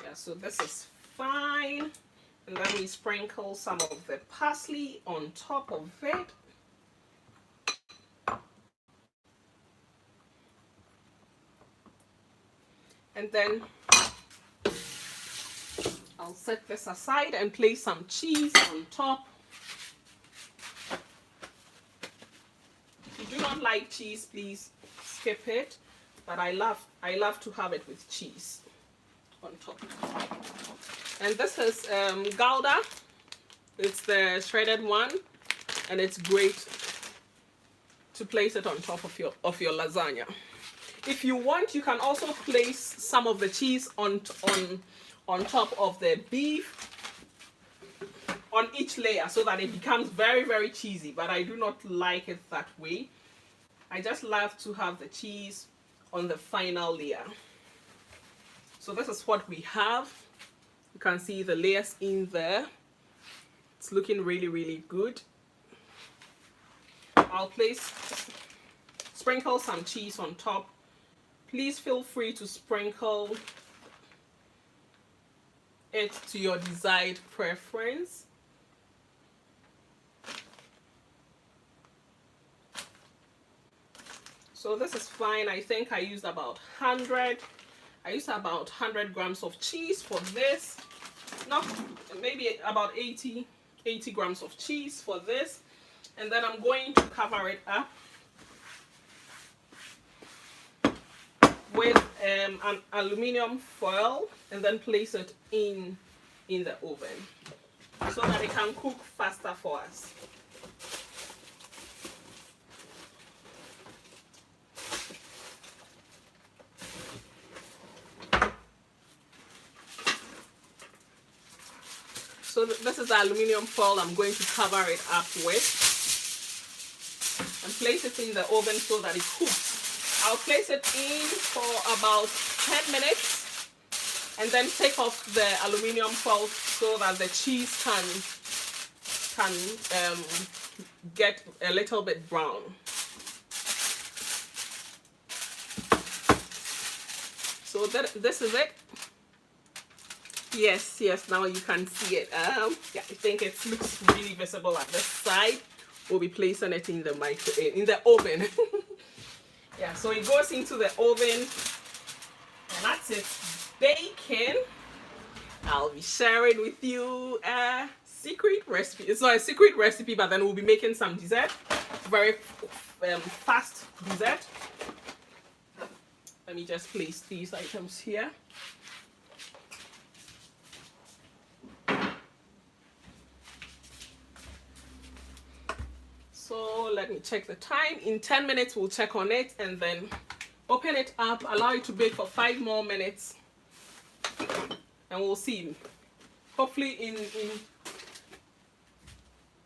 S1: Yeah, so this is fine. And then we sprinkle some of the parsley on top of it. And then I'll set this aside and place some cheese on top. If you do not like cheese, please skip it. But I love to have it with cheese on top. And this is Gouda. It's the shredded one, and it's great to place it on top of your lasagna. If you want, you can also place some of the cheese on top of the beef on each layer so that it becomes very, very cheesy, but I do not like it that way. I just love to have the cheese on the final layer. So this is what we have. You can see the layers in there. It's looking really, really good. I'll sprinkle some cheese on top. Please feel free to sprinkle it to your desired preference. So this is fine. I think I used about 100 grams of cheese for this. Not maybe about 80 grams of cheese for this. And then I'm going to cover it up with an aluminum foil and then place it in the oven so that it can cook faster for us. So this is the aluminum foil I'm going to cover it up with and place it in the oven so that it cooks. I'll place it in for about 10 minutes and then take off the aluminum foil so that the cheese can can get a little bit brown. So this is it. Yes, now you can see it. Yeah, I think it looks really visible at this side. We'll be placing it in the in the oven. Yeah, so it goes into the oven, and that's it. Baking. I'll be sharing with you a secret recipe. It's not a secret recipe, but then we'll be making some dessert. Very fast dessert. Let me just place these items here. So let me check the time. In 10 minutes, we'll check on it and then open it up, allow it to bake for 5 more minutes. And we'll see. Hopefully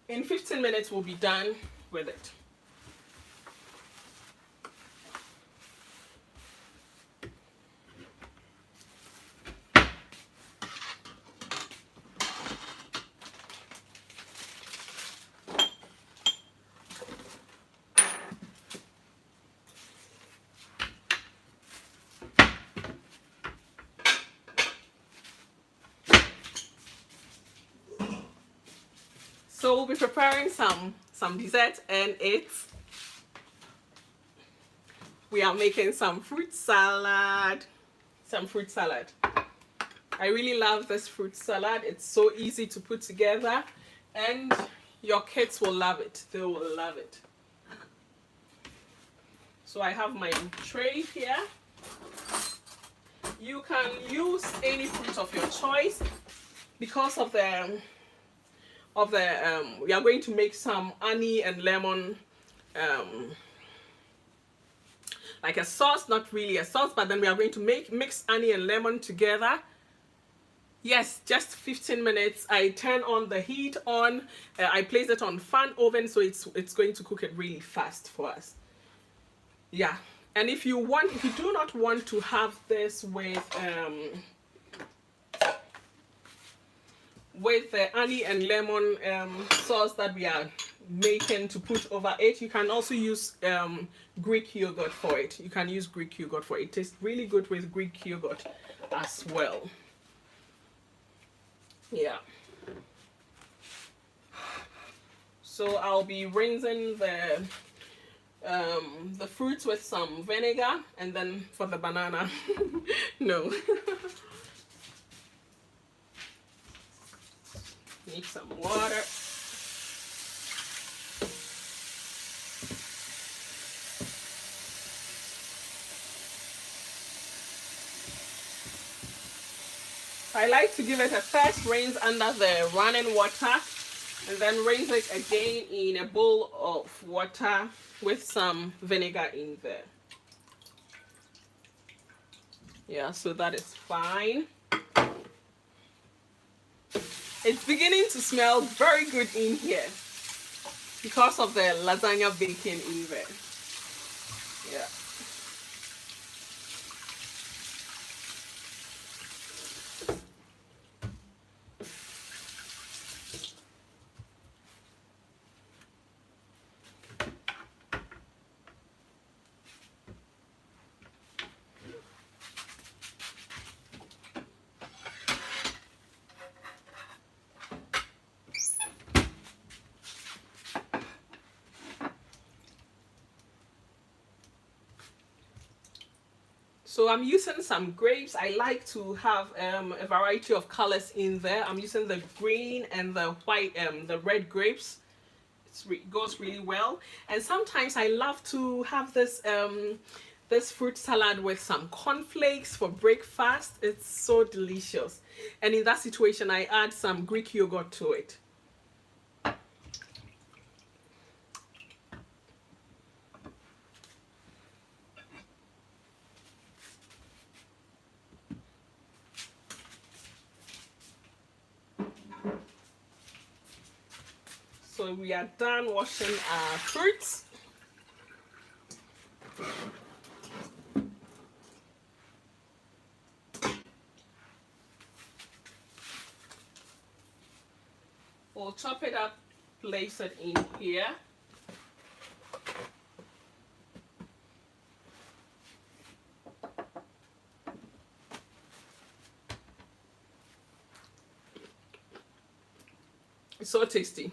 S1: in 15 minutes, we'll be done with it. So we'll be preparing some dessert, and we are making some fruit salad. I really love this fruit salad. It's so easy to put together, and your kids will love it. They will love it. So I have my tray here. You can use any fruit of your choice. Because of we are going to make some honey and lemon, like a sauce, not really a sauce, but then we are going to mix honey and lemon together. Yes, just 15 minutes. I turn on the heat on. I place it on fan oven, so it's going to cook it really fast for us. Yeah, and if you do not want to have this with the honey and lemon sauce that we are making to put over it, you can also use Greek yogurt for it. You can use Greek yogurt for it. It tastes really good with Greek yogurt as well. Yeah. So I'll be rinsing the fruits with some vinegar, and then for the banana, no. Need some water. I like to give it a first rinse under the running water, and then rinse it again in a bowl of water with some vinegar in there. Yeah, so that is fine. It's beginning to smell very good in here because of the lasagna baking in there. Yeah. So I'm using some grapes. I like to have a variety of colors in there. I'm using the green and the white, the red grapes. It goes really well. And sometimes I love to have this this fruit salad with some cornflakes for breakfast. It's so delicious. And in that situation, I add some Greek yogurt to it. So we are done washing our fruits. We'll chop it up place it in here. It's so tasty.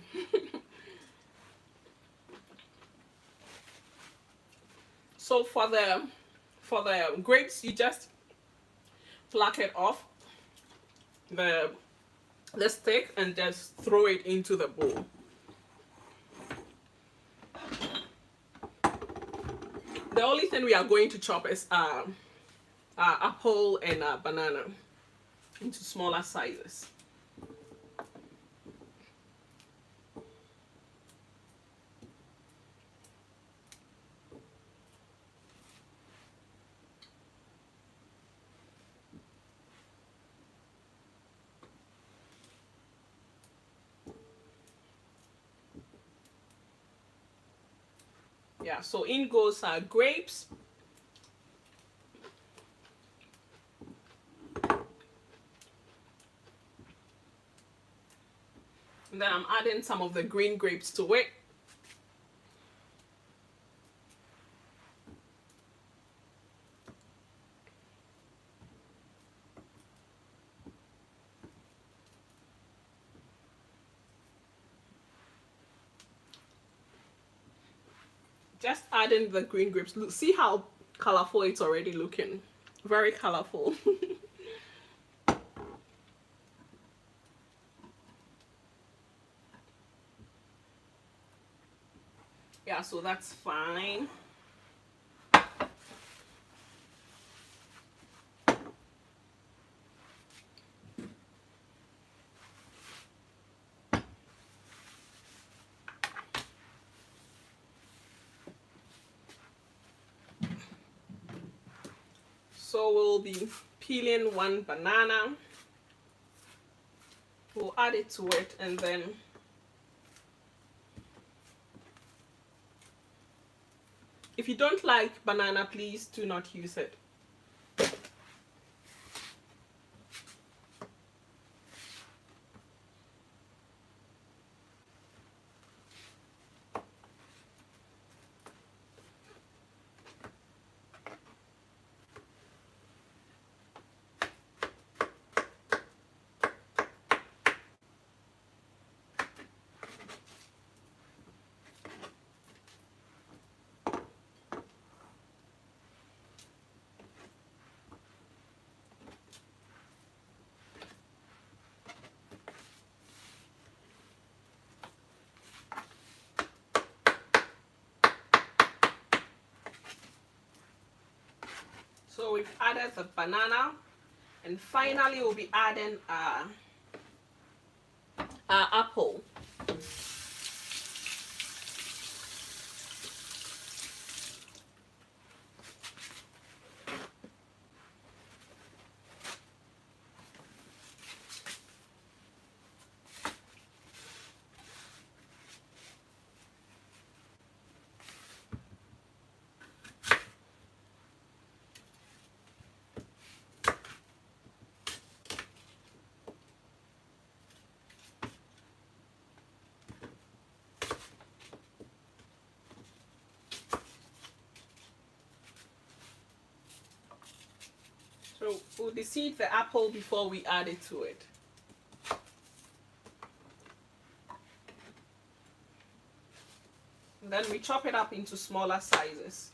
S1: So for the grapes, you just pluck it off the stick and just throw it into the bowl. The only thing we are going to chop is apple and banana into smaller sizes. Yeah, so in goes our grapes. And then I'm adding some of the green grapes to it. Just adding the green grapes. Look, see how colorful it's already looking. Very colorful. Yeah, so that's fine. So we'll be peeling one banana. We'll add it to it, and then if you don't like banana, please do not use it. So we've added the banana, and finally we'll be adding our apple. So we'll deseed the apple before we add it to it. And then we chop it up into smaller sizes.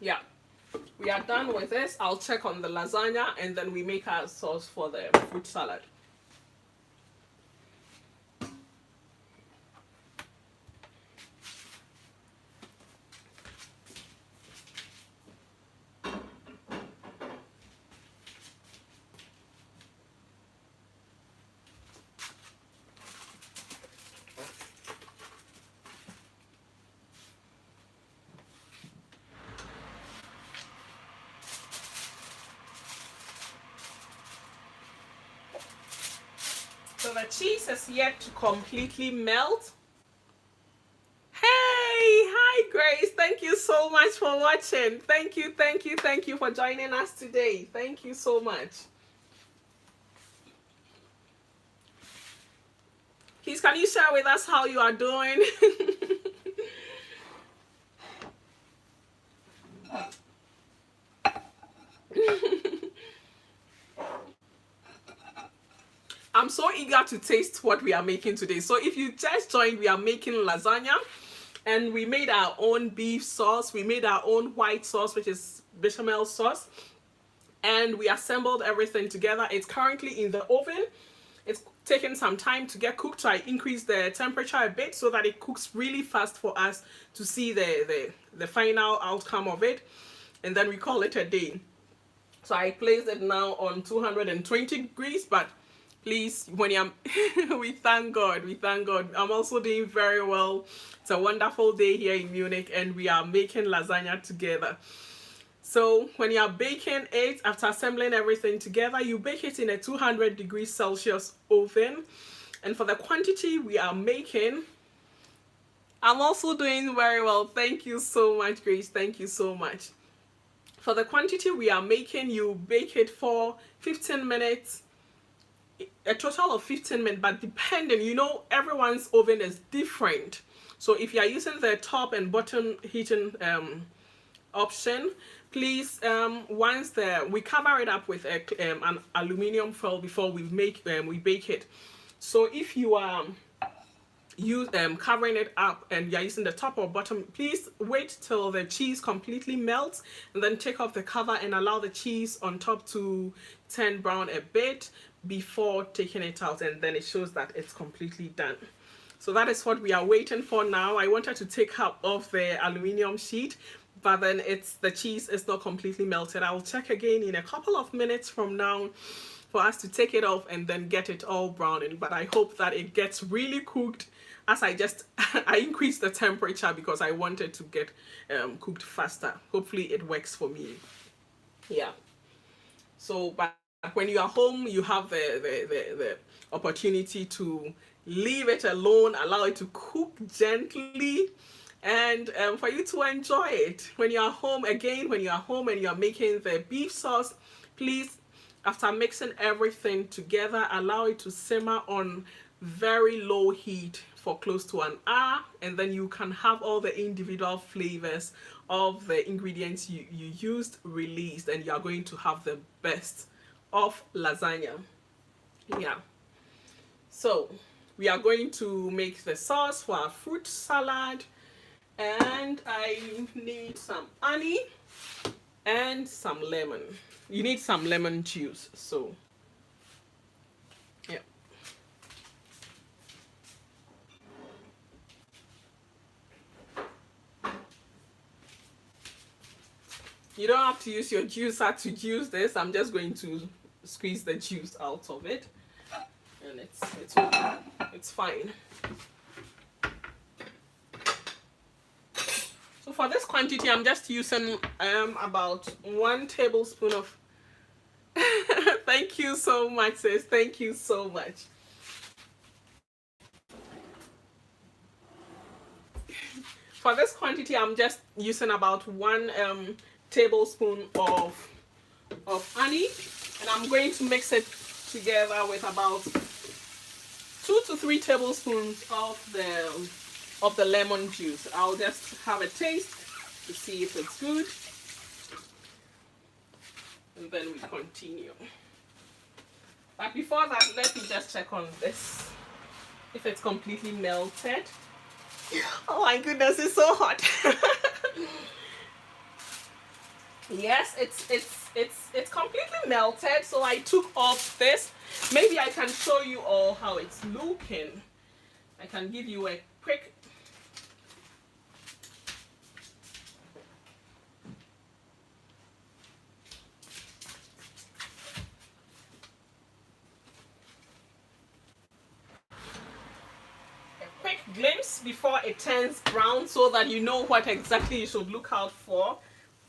S1: Yeah, we are done with this. I'll check on the lasagna, and then we make our sauce for the fruit salad. So the cheese is yet to completely melt. Hey, hi Grace. Thank you so much for watching. Thank you, thank you, thank you for joining us today. Thank you so much. Please, can you share with us how you are doing? I'm so eager to taste what we are making today. So if you just joined, we are making lasagna, and we made our own beef sauce. We made our own white sauce, which is bechamel sauce, and we assembled everything together. It's currently in the oven. It's taken some time to get cooked, so I increased the temperature a bit so that it cooks really fast for us to see the final outcome of it, and then we call it a day. So I placed it now on 220 degrees, but please, when you're we thank God, we thank God. I'm also doing very well. It's a wonderful day here in Munich, and we are making lasagna together. So when you're baking it, after assembling everything together, you bake it in a 200 degrees Celsius oven. And for the quantity we are making, I'm also doing very well. Thank you so much, Grace. Thank you so much. For the quantity we are making, you bake it for 15 minutes, a total of 15 minutes, but depending, you know, everyone's oven is different. So if you are using the top and bottom heating option, please, once we cover it up with an aluminium foil before we bake it. So if you are covering it up and you're using the top or bottom, please wait till the cheese completely melts, and then take off the cover and allow the cheese on top to turn brown a bit before taking it out, and then it shows that it's completely done. So that is what we are waiting for now. I wanted to take out of the aluminium sheet, but then the cheese is not completely melted. I will check again in a couple of minutes from now for us to take it off and then get it all browning. But I hope that it gets really cooked, as I increased the temperature because I wanted to get cooked faster. Hopefully it works for me. Yeah. So, but when you are home, you have the opportunity to leave it alone, allow it to cook gently, and for you to enjoy it. When you are home, again, when you are home and you are making the beef sauce, please, after mixing everything together, allow it to simmer on very low heat for close to an hour, and then you can have all the individual flavors of the ingredients you used released, and you are going to have the best of lasagna. Yeah. So we are going to make the sauce for our fruit salad, and I need some honey and some lemon. You need some lemon juice. So yeah. You don't have to use your juicer to juice this. I'm just going to squeeze the juice out of it, and it's okay. It's fine. So for this quantity, I'm just using about 1 tablespoon of thank you so much, sis. Thank you so much. For this quantity, I'm just using about 1 tablespoon of honey, and I'm going to mix it together with about 2 to 3 tablespoons of the lemon juice. I'll just have a taste to see if it's good, and then we continue. But before that, let me just check on this, if it's completely melted. Oh my goodness, it's so hot. Yes, it's completely melted. So I took off this. Maybe I can show you all how it's looking. I can give you a quick glimpse before it turns brown, so that you know what exactly you should look out for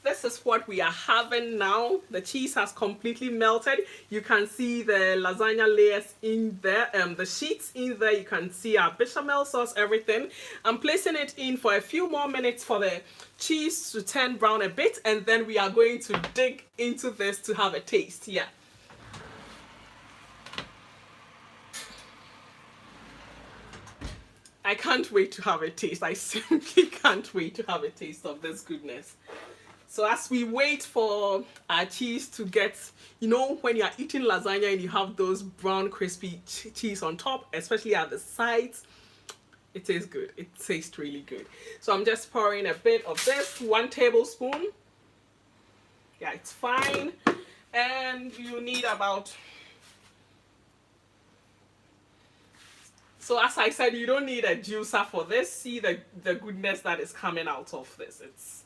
S1: this is what we are having now. The cheese has completely melted. You can see the lasagna layers in there, the sheets in there. You can see our bechamel sauce, everything. I'm placing it in for a few more minutes for the cheese to turn brown a bit, and then we are going to dig into this to have a taste. Yeah. I can't wait to have a taste. I simply can't wait to have a taste of this goodness. So as we wait for our cheese to get, you know, when you are eating lasagna and you have those brown crispy cheese on top, especially at the sides, it tastes good. It tastes really good. So I'm just pouring a bit of this, 1 tablespoon. Yeah, it's fine. And you need about... So as I said, you don't need a juicer for this. See the goodness that is coming out of this.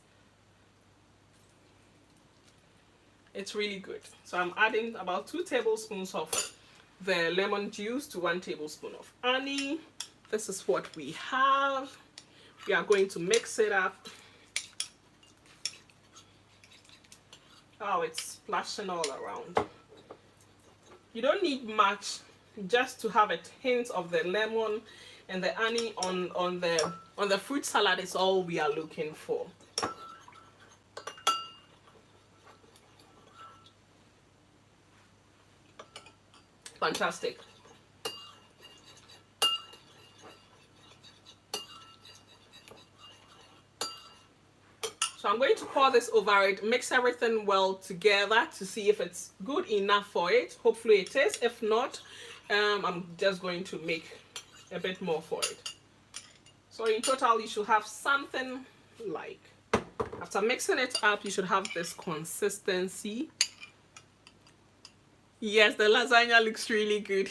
S1: It's really good. So I'm adding about 2 tablespoons of the lemon juice to 1 tablespoon of honey. This is what we have. We are going to mix it up. Oh, it's splashing all around. You don't need much, just to have a hint of the lemon and the honey on the fruit salad is all we are looking for. Fantastic. So I'm going to pour this over it, mix everything well together to see if it's good enough for it. Hopefully it is. If not, I'm just going to make a bit more for it. So in total, you should have something like, after mixing it up, you should have this consistency. Yes, the lasagna looks really good.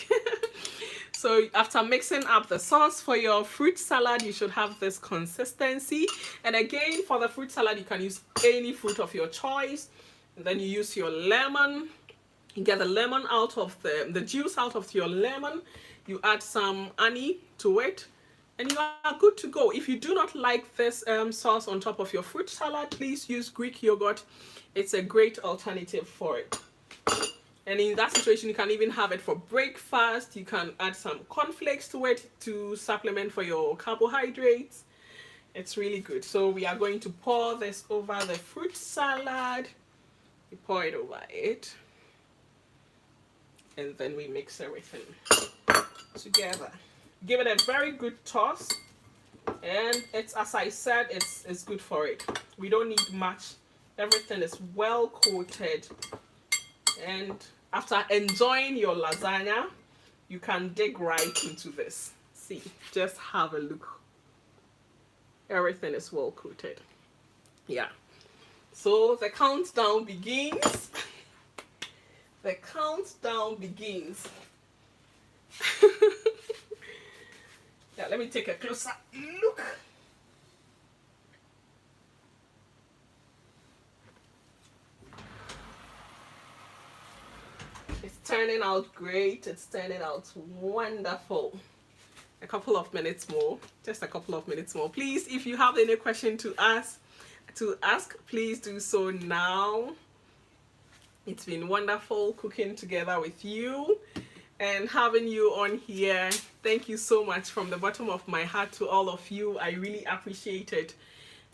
S1: So after mixing up the sauce for your fruit salad, you should have this consistency. And again, for the fruit salad, you can use any fruit of your choice. And then you use your lemon. You get the lemon out of the juice out of your lemon. You add some honey to it, and you are good to go. If you do not like this sauce on top of your fruit salad, please use Greek yogurt. It's a great alternative for it. And in that situation, you can even have it for breakfast. You can add some cornflakes to it to supplement for your carbohydrates. It's really good. So we are going to pour this over the fruit salad. You pour it over it. And then we mix everything together. Give it a very good toss. And it's, as I said, it's good for it. We don't need much. Everything is well coated. And after enjoying your lasagna, you can dig right into this. See, just have a look. Everything is well coated. Yeah. So the countdown begins. The countdown begins. Yeah, let me take a closer look. It's turning out great. It's turning out wonderful. A couple of minutes more. Just a couple of minutes more. Please, if you have any question to ask, please do so now. It's been wonderful cooking together with you and having you on here. Thank you so much from the bottom of my heart to all of you. I really appreciate it,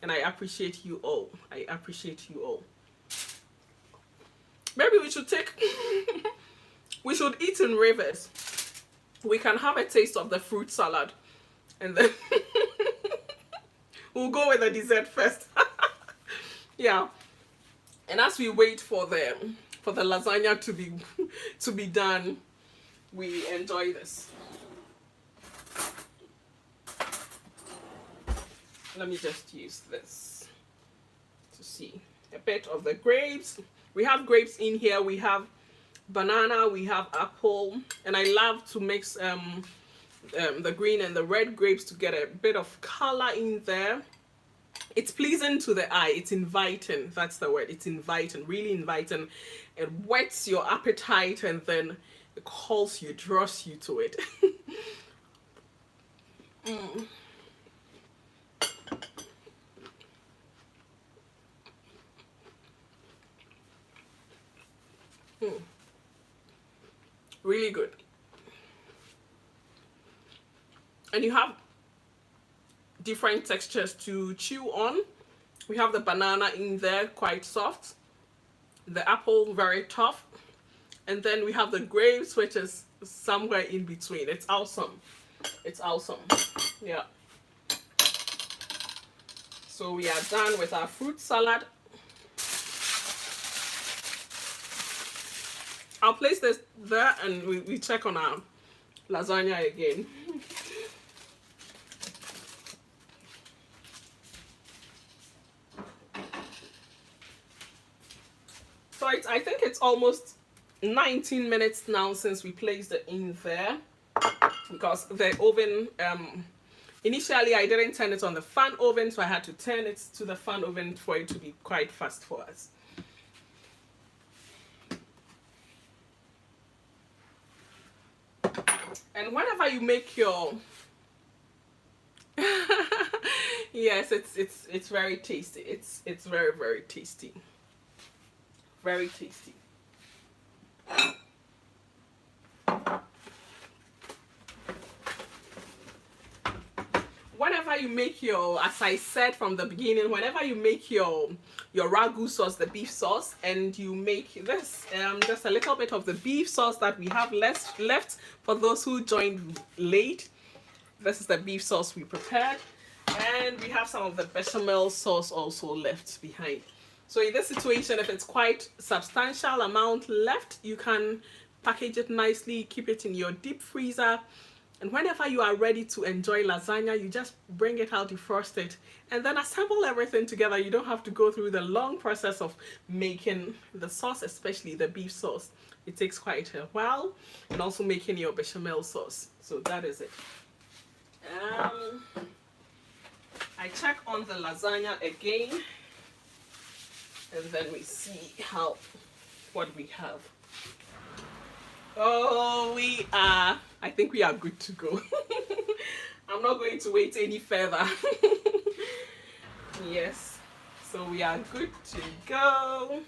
S1: and I appreciate you all. I appreciate you all. Maybe we should take we should eat in rivers. We can have a taste of the fruit salad, and then we'll go with the dessert first. Yeah. And as we wait for the lasagna to be done, we enjoy this. Let me just use this to see a bit of the grapes. We have grapes in here. We have banana. We have apple, and I love to mix the green and the red grapes to get a bit of color in there. It's pleasing to the eye. It's inviting. That's the word. It's inviting, really inviting. It whets your appetite, and then it calls you, draws you to it. Really good. And you have different textures to chew on. We have the banana in there, quite soft. The apple, very tough. And then we have the grapes, which is somewhere in between. It's awesome. It's awesome. Yeah. So we are done with our fruit salad. I'll place this there and we check on our lasagna again. So I think it's almost 19 minutes now since we placed it in there, because the oven, initially I didn't turn it on the fan oven, so I had to turn it to the fan oven for it to be quite fast for us. And whenever you make your yes, it's very tasty. It's very, very tasty. Very tasty. Whenever you make your, as I said from the beginning, whenever you make your ragu sauce, the beef sauce, and you make this, just a little bit of the beef sauce that we have left for those who joined late. This is the beef sauce we prepared, and we have some of the bechamel sauce also left behind. So in this situation, if it's quite substantial amount left, you can package it nicely, keep it in your deep freezer, and whenever you are ready to enjoy lasagna, you just bring it out, defrost it, and then assemble everything together. You don't have to go through the long process of making the sauce, especially the beef sauce. It takes quite a while, and also making your bechamel sauce. So that is it. I check on the lasagna again, and then we see what we have. Oh, I think we are good to go. I'm not going to wait any further. Yes, so we are good to go.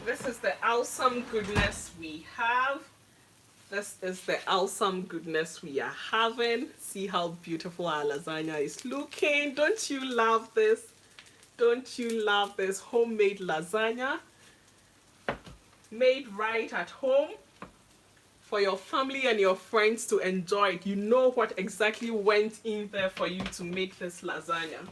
S1: This is the awesome goodness we have. This is the awesome goodness we are having. See how beautiful our lasagna is looking. Don't you love this? Don't you love this homemade lasagna? Made right at home for your family and your friends to enjoy it. You know what exactly went in there for you to make this lasagna.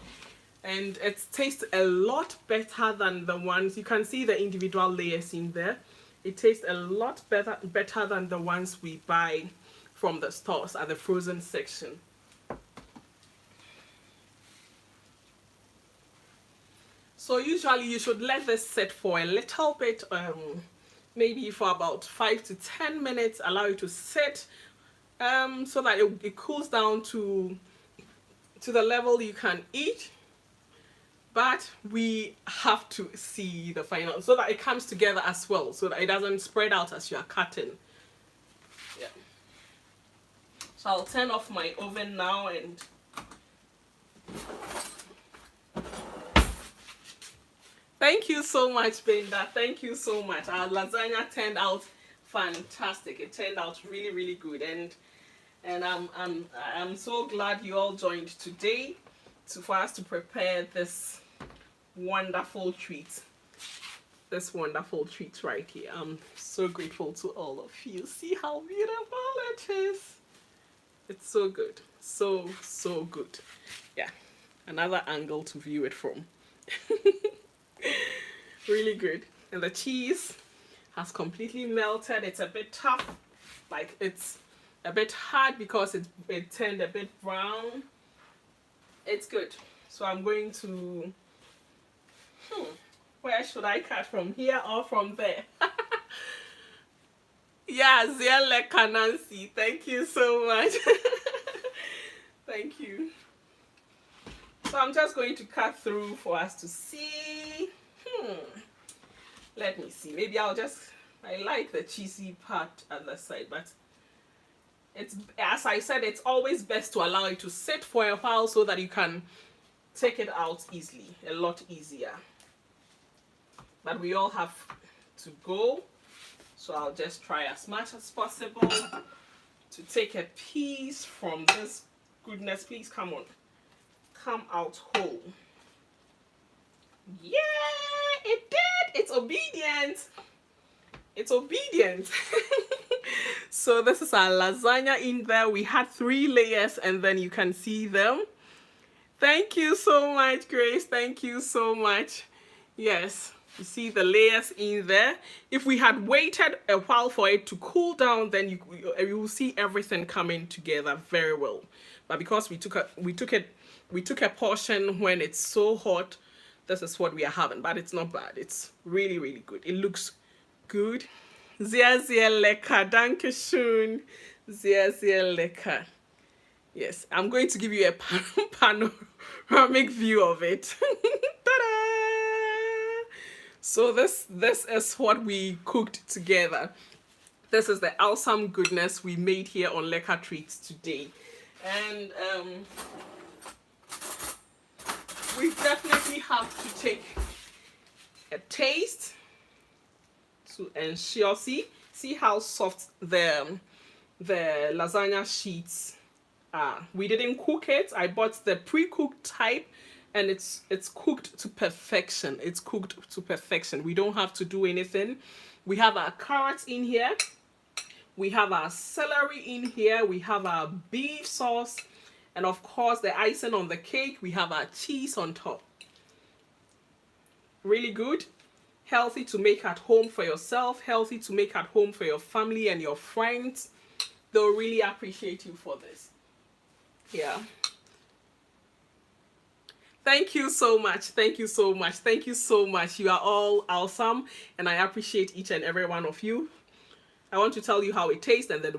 S1: And it tastes a lot better than the ones, you can see the individual layers in there. It tastes a lot better than the ones we buy from the stores at the frozen section. So usually you should let this sit for a little bit, maybe for about 5 to 10 minutes. Allow it to sit so that it cools down to the level you can eat. But we have to see the final, so that it comes together as well, so that it doesn't spread out as you are cutting. Yeah. So I'll turn off my oven now and thank you so much, Benda. Thank you so much. Our lasagna turned out fantastic. It turned out really, really good, and I'm so glad you all joined today for us to prepare this wonderful treat. This wonderful treat right here. I'm so grateful to all of you. See how beautiful it is. It's so good. So good. Yeah. Another angle to view it from. Really good. And the cheese has completely melted. It's a bit tough. Like, it's a bit hard because it turned a bit brown. It's good. So I'm going to where should I cut, from here or from there? Yeah, Lecker Nancy, thank you so much. Thank you. So I'm just going to cut through for us to see. Let me see. Maybe I like the cheesy part at the side, but it's, as I said, it's always best to allow it to sit for a while so that you can take it out easily, a lot easier. But we all have to go, so I'll just try as much as possible to take a piece from this goodness. Please come on, come out whole. Yeah, it did. It's obedient. It's obedient. So this is our lasagna in there. We had 3 layers, and then you can see them. Thank you so much, Grace. Thank you so much. Yes, you see the layers in there. If we had waited a while for it to cool down, then you will see everything coming together very well. But because we took a portion when it's so hot, this is what we are having. But it's not bad. It's really, really good. It looks good. Sehr, sehr lecker. Danke schön. Sehr, sehr lecker. Yes, I'm going to give you a panoramic view of it. Ta-da! So this is what we cooked together. This is the awesome goodness we made here on Lecker Treats today. And we definitely have to take a taste to ensure. See how soft the lasagna sheets are. We didn't cook it. I bought the pre-cooked type, and it's cooked to perfection. It's cooked to perfection. We don't have to do anything. We have our carrots in here. We have our celery in here. We have our beef sauce. And of course, the icing on the cake, we have our cheese on top. Really good. Healthy to make at home for yourself. Healthy to make at home for your family and your friends. They'll really appreciate you for this. Yeah. Thank you so much. Thank you so much. Thank you so much. You are all awesome, and I appreciate each and every one of you. I want to tell you how it tastes, and then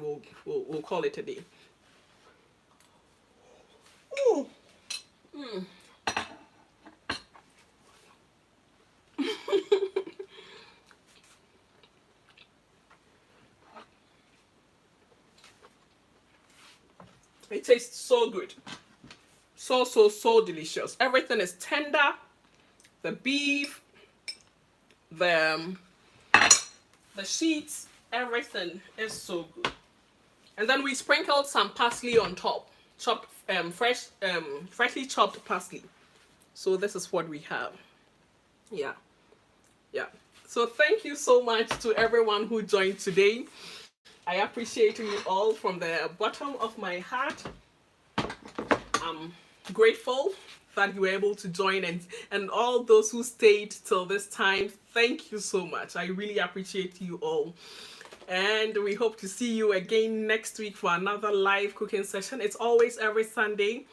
S1: we'll call it a day. Ooh. Mm. It tastes so good. So delicious. Everything is tender. The beef, the sheets, everything is so good. And then we sprinkled some parsley on top. Chopped freshly chopped parsley. So this is what we have. Yeah. So thank you so much to everyone who joined today. I appreciate you all from the bottom of my heart. I'm grateful that you were able to join, and all those who stayed till this time, thank you so much. I really appreciate you all. And we hope to see you again next week for another live cooking session. It's always every Sunday,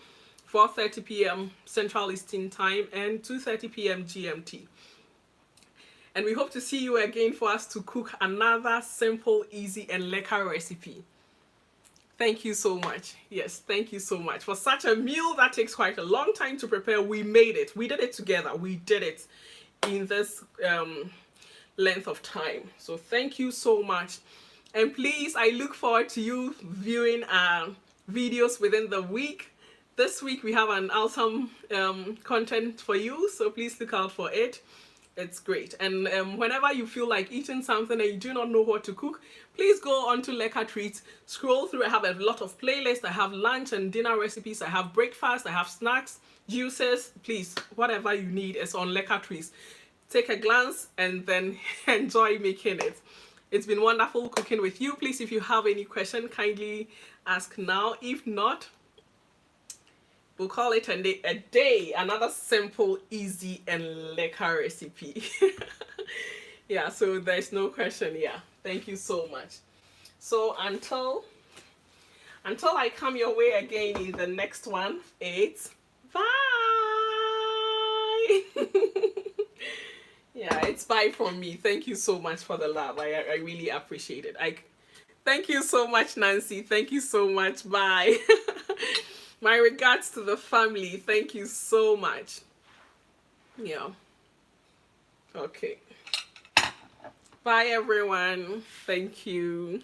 S1: 4:30 p.m. Central Eastern Time and 2:30 p.m. GMT. And we hope to see you again for us to cook another simple, easy, and lekker recipe. Thank you so much. Yes, thank you so much. For such a meal that takes quite a long time to prepare, we made it. We did it together. We did it in this length of time. So thank you so much. And please, I look forward to you viewing our videos within the week. This week we have an awesome content for you, so please look out for it. It's great. And whenever you feel like eating something and you do not know what to cook, please go on to Lecker Treats, scroll through. I have a lot of playlists. I have lunch and dinner recipes. I have breakfast. I have snacks, juices. Please, whatever you need is on Lecker Treats. Take a glance and then enjoy making it. It's been wonderful cooking with you. Please, if you have any question, kindly ask now. If not, we'll call it a day. Another simple, easy, and lekker recipe. Yeah, so there's no question. Yeah, thank you so much. So until I come your way again in the next one, it's bye. Yeah, it's bye from me. Thank you so much for the love. I really appreciate it. Thank you so much, Nancy. Thank you so much. Bye. My regards to the family. Thank you so much. Yeah. Okay. Bye, everyone. Thank you.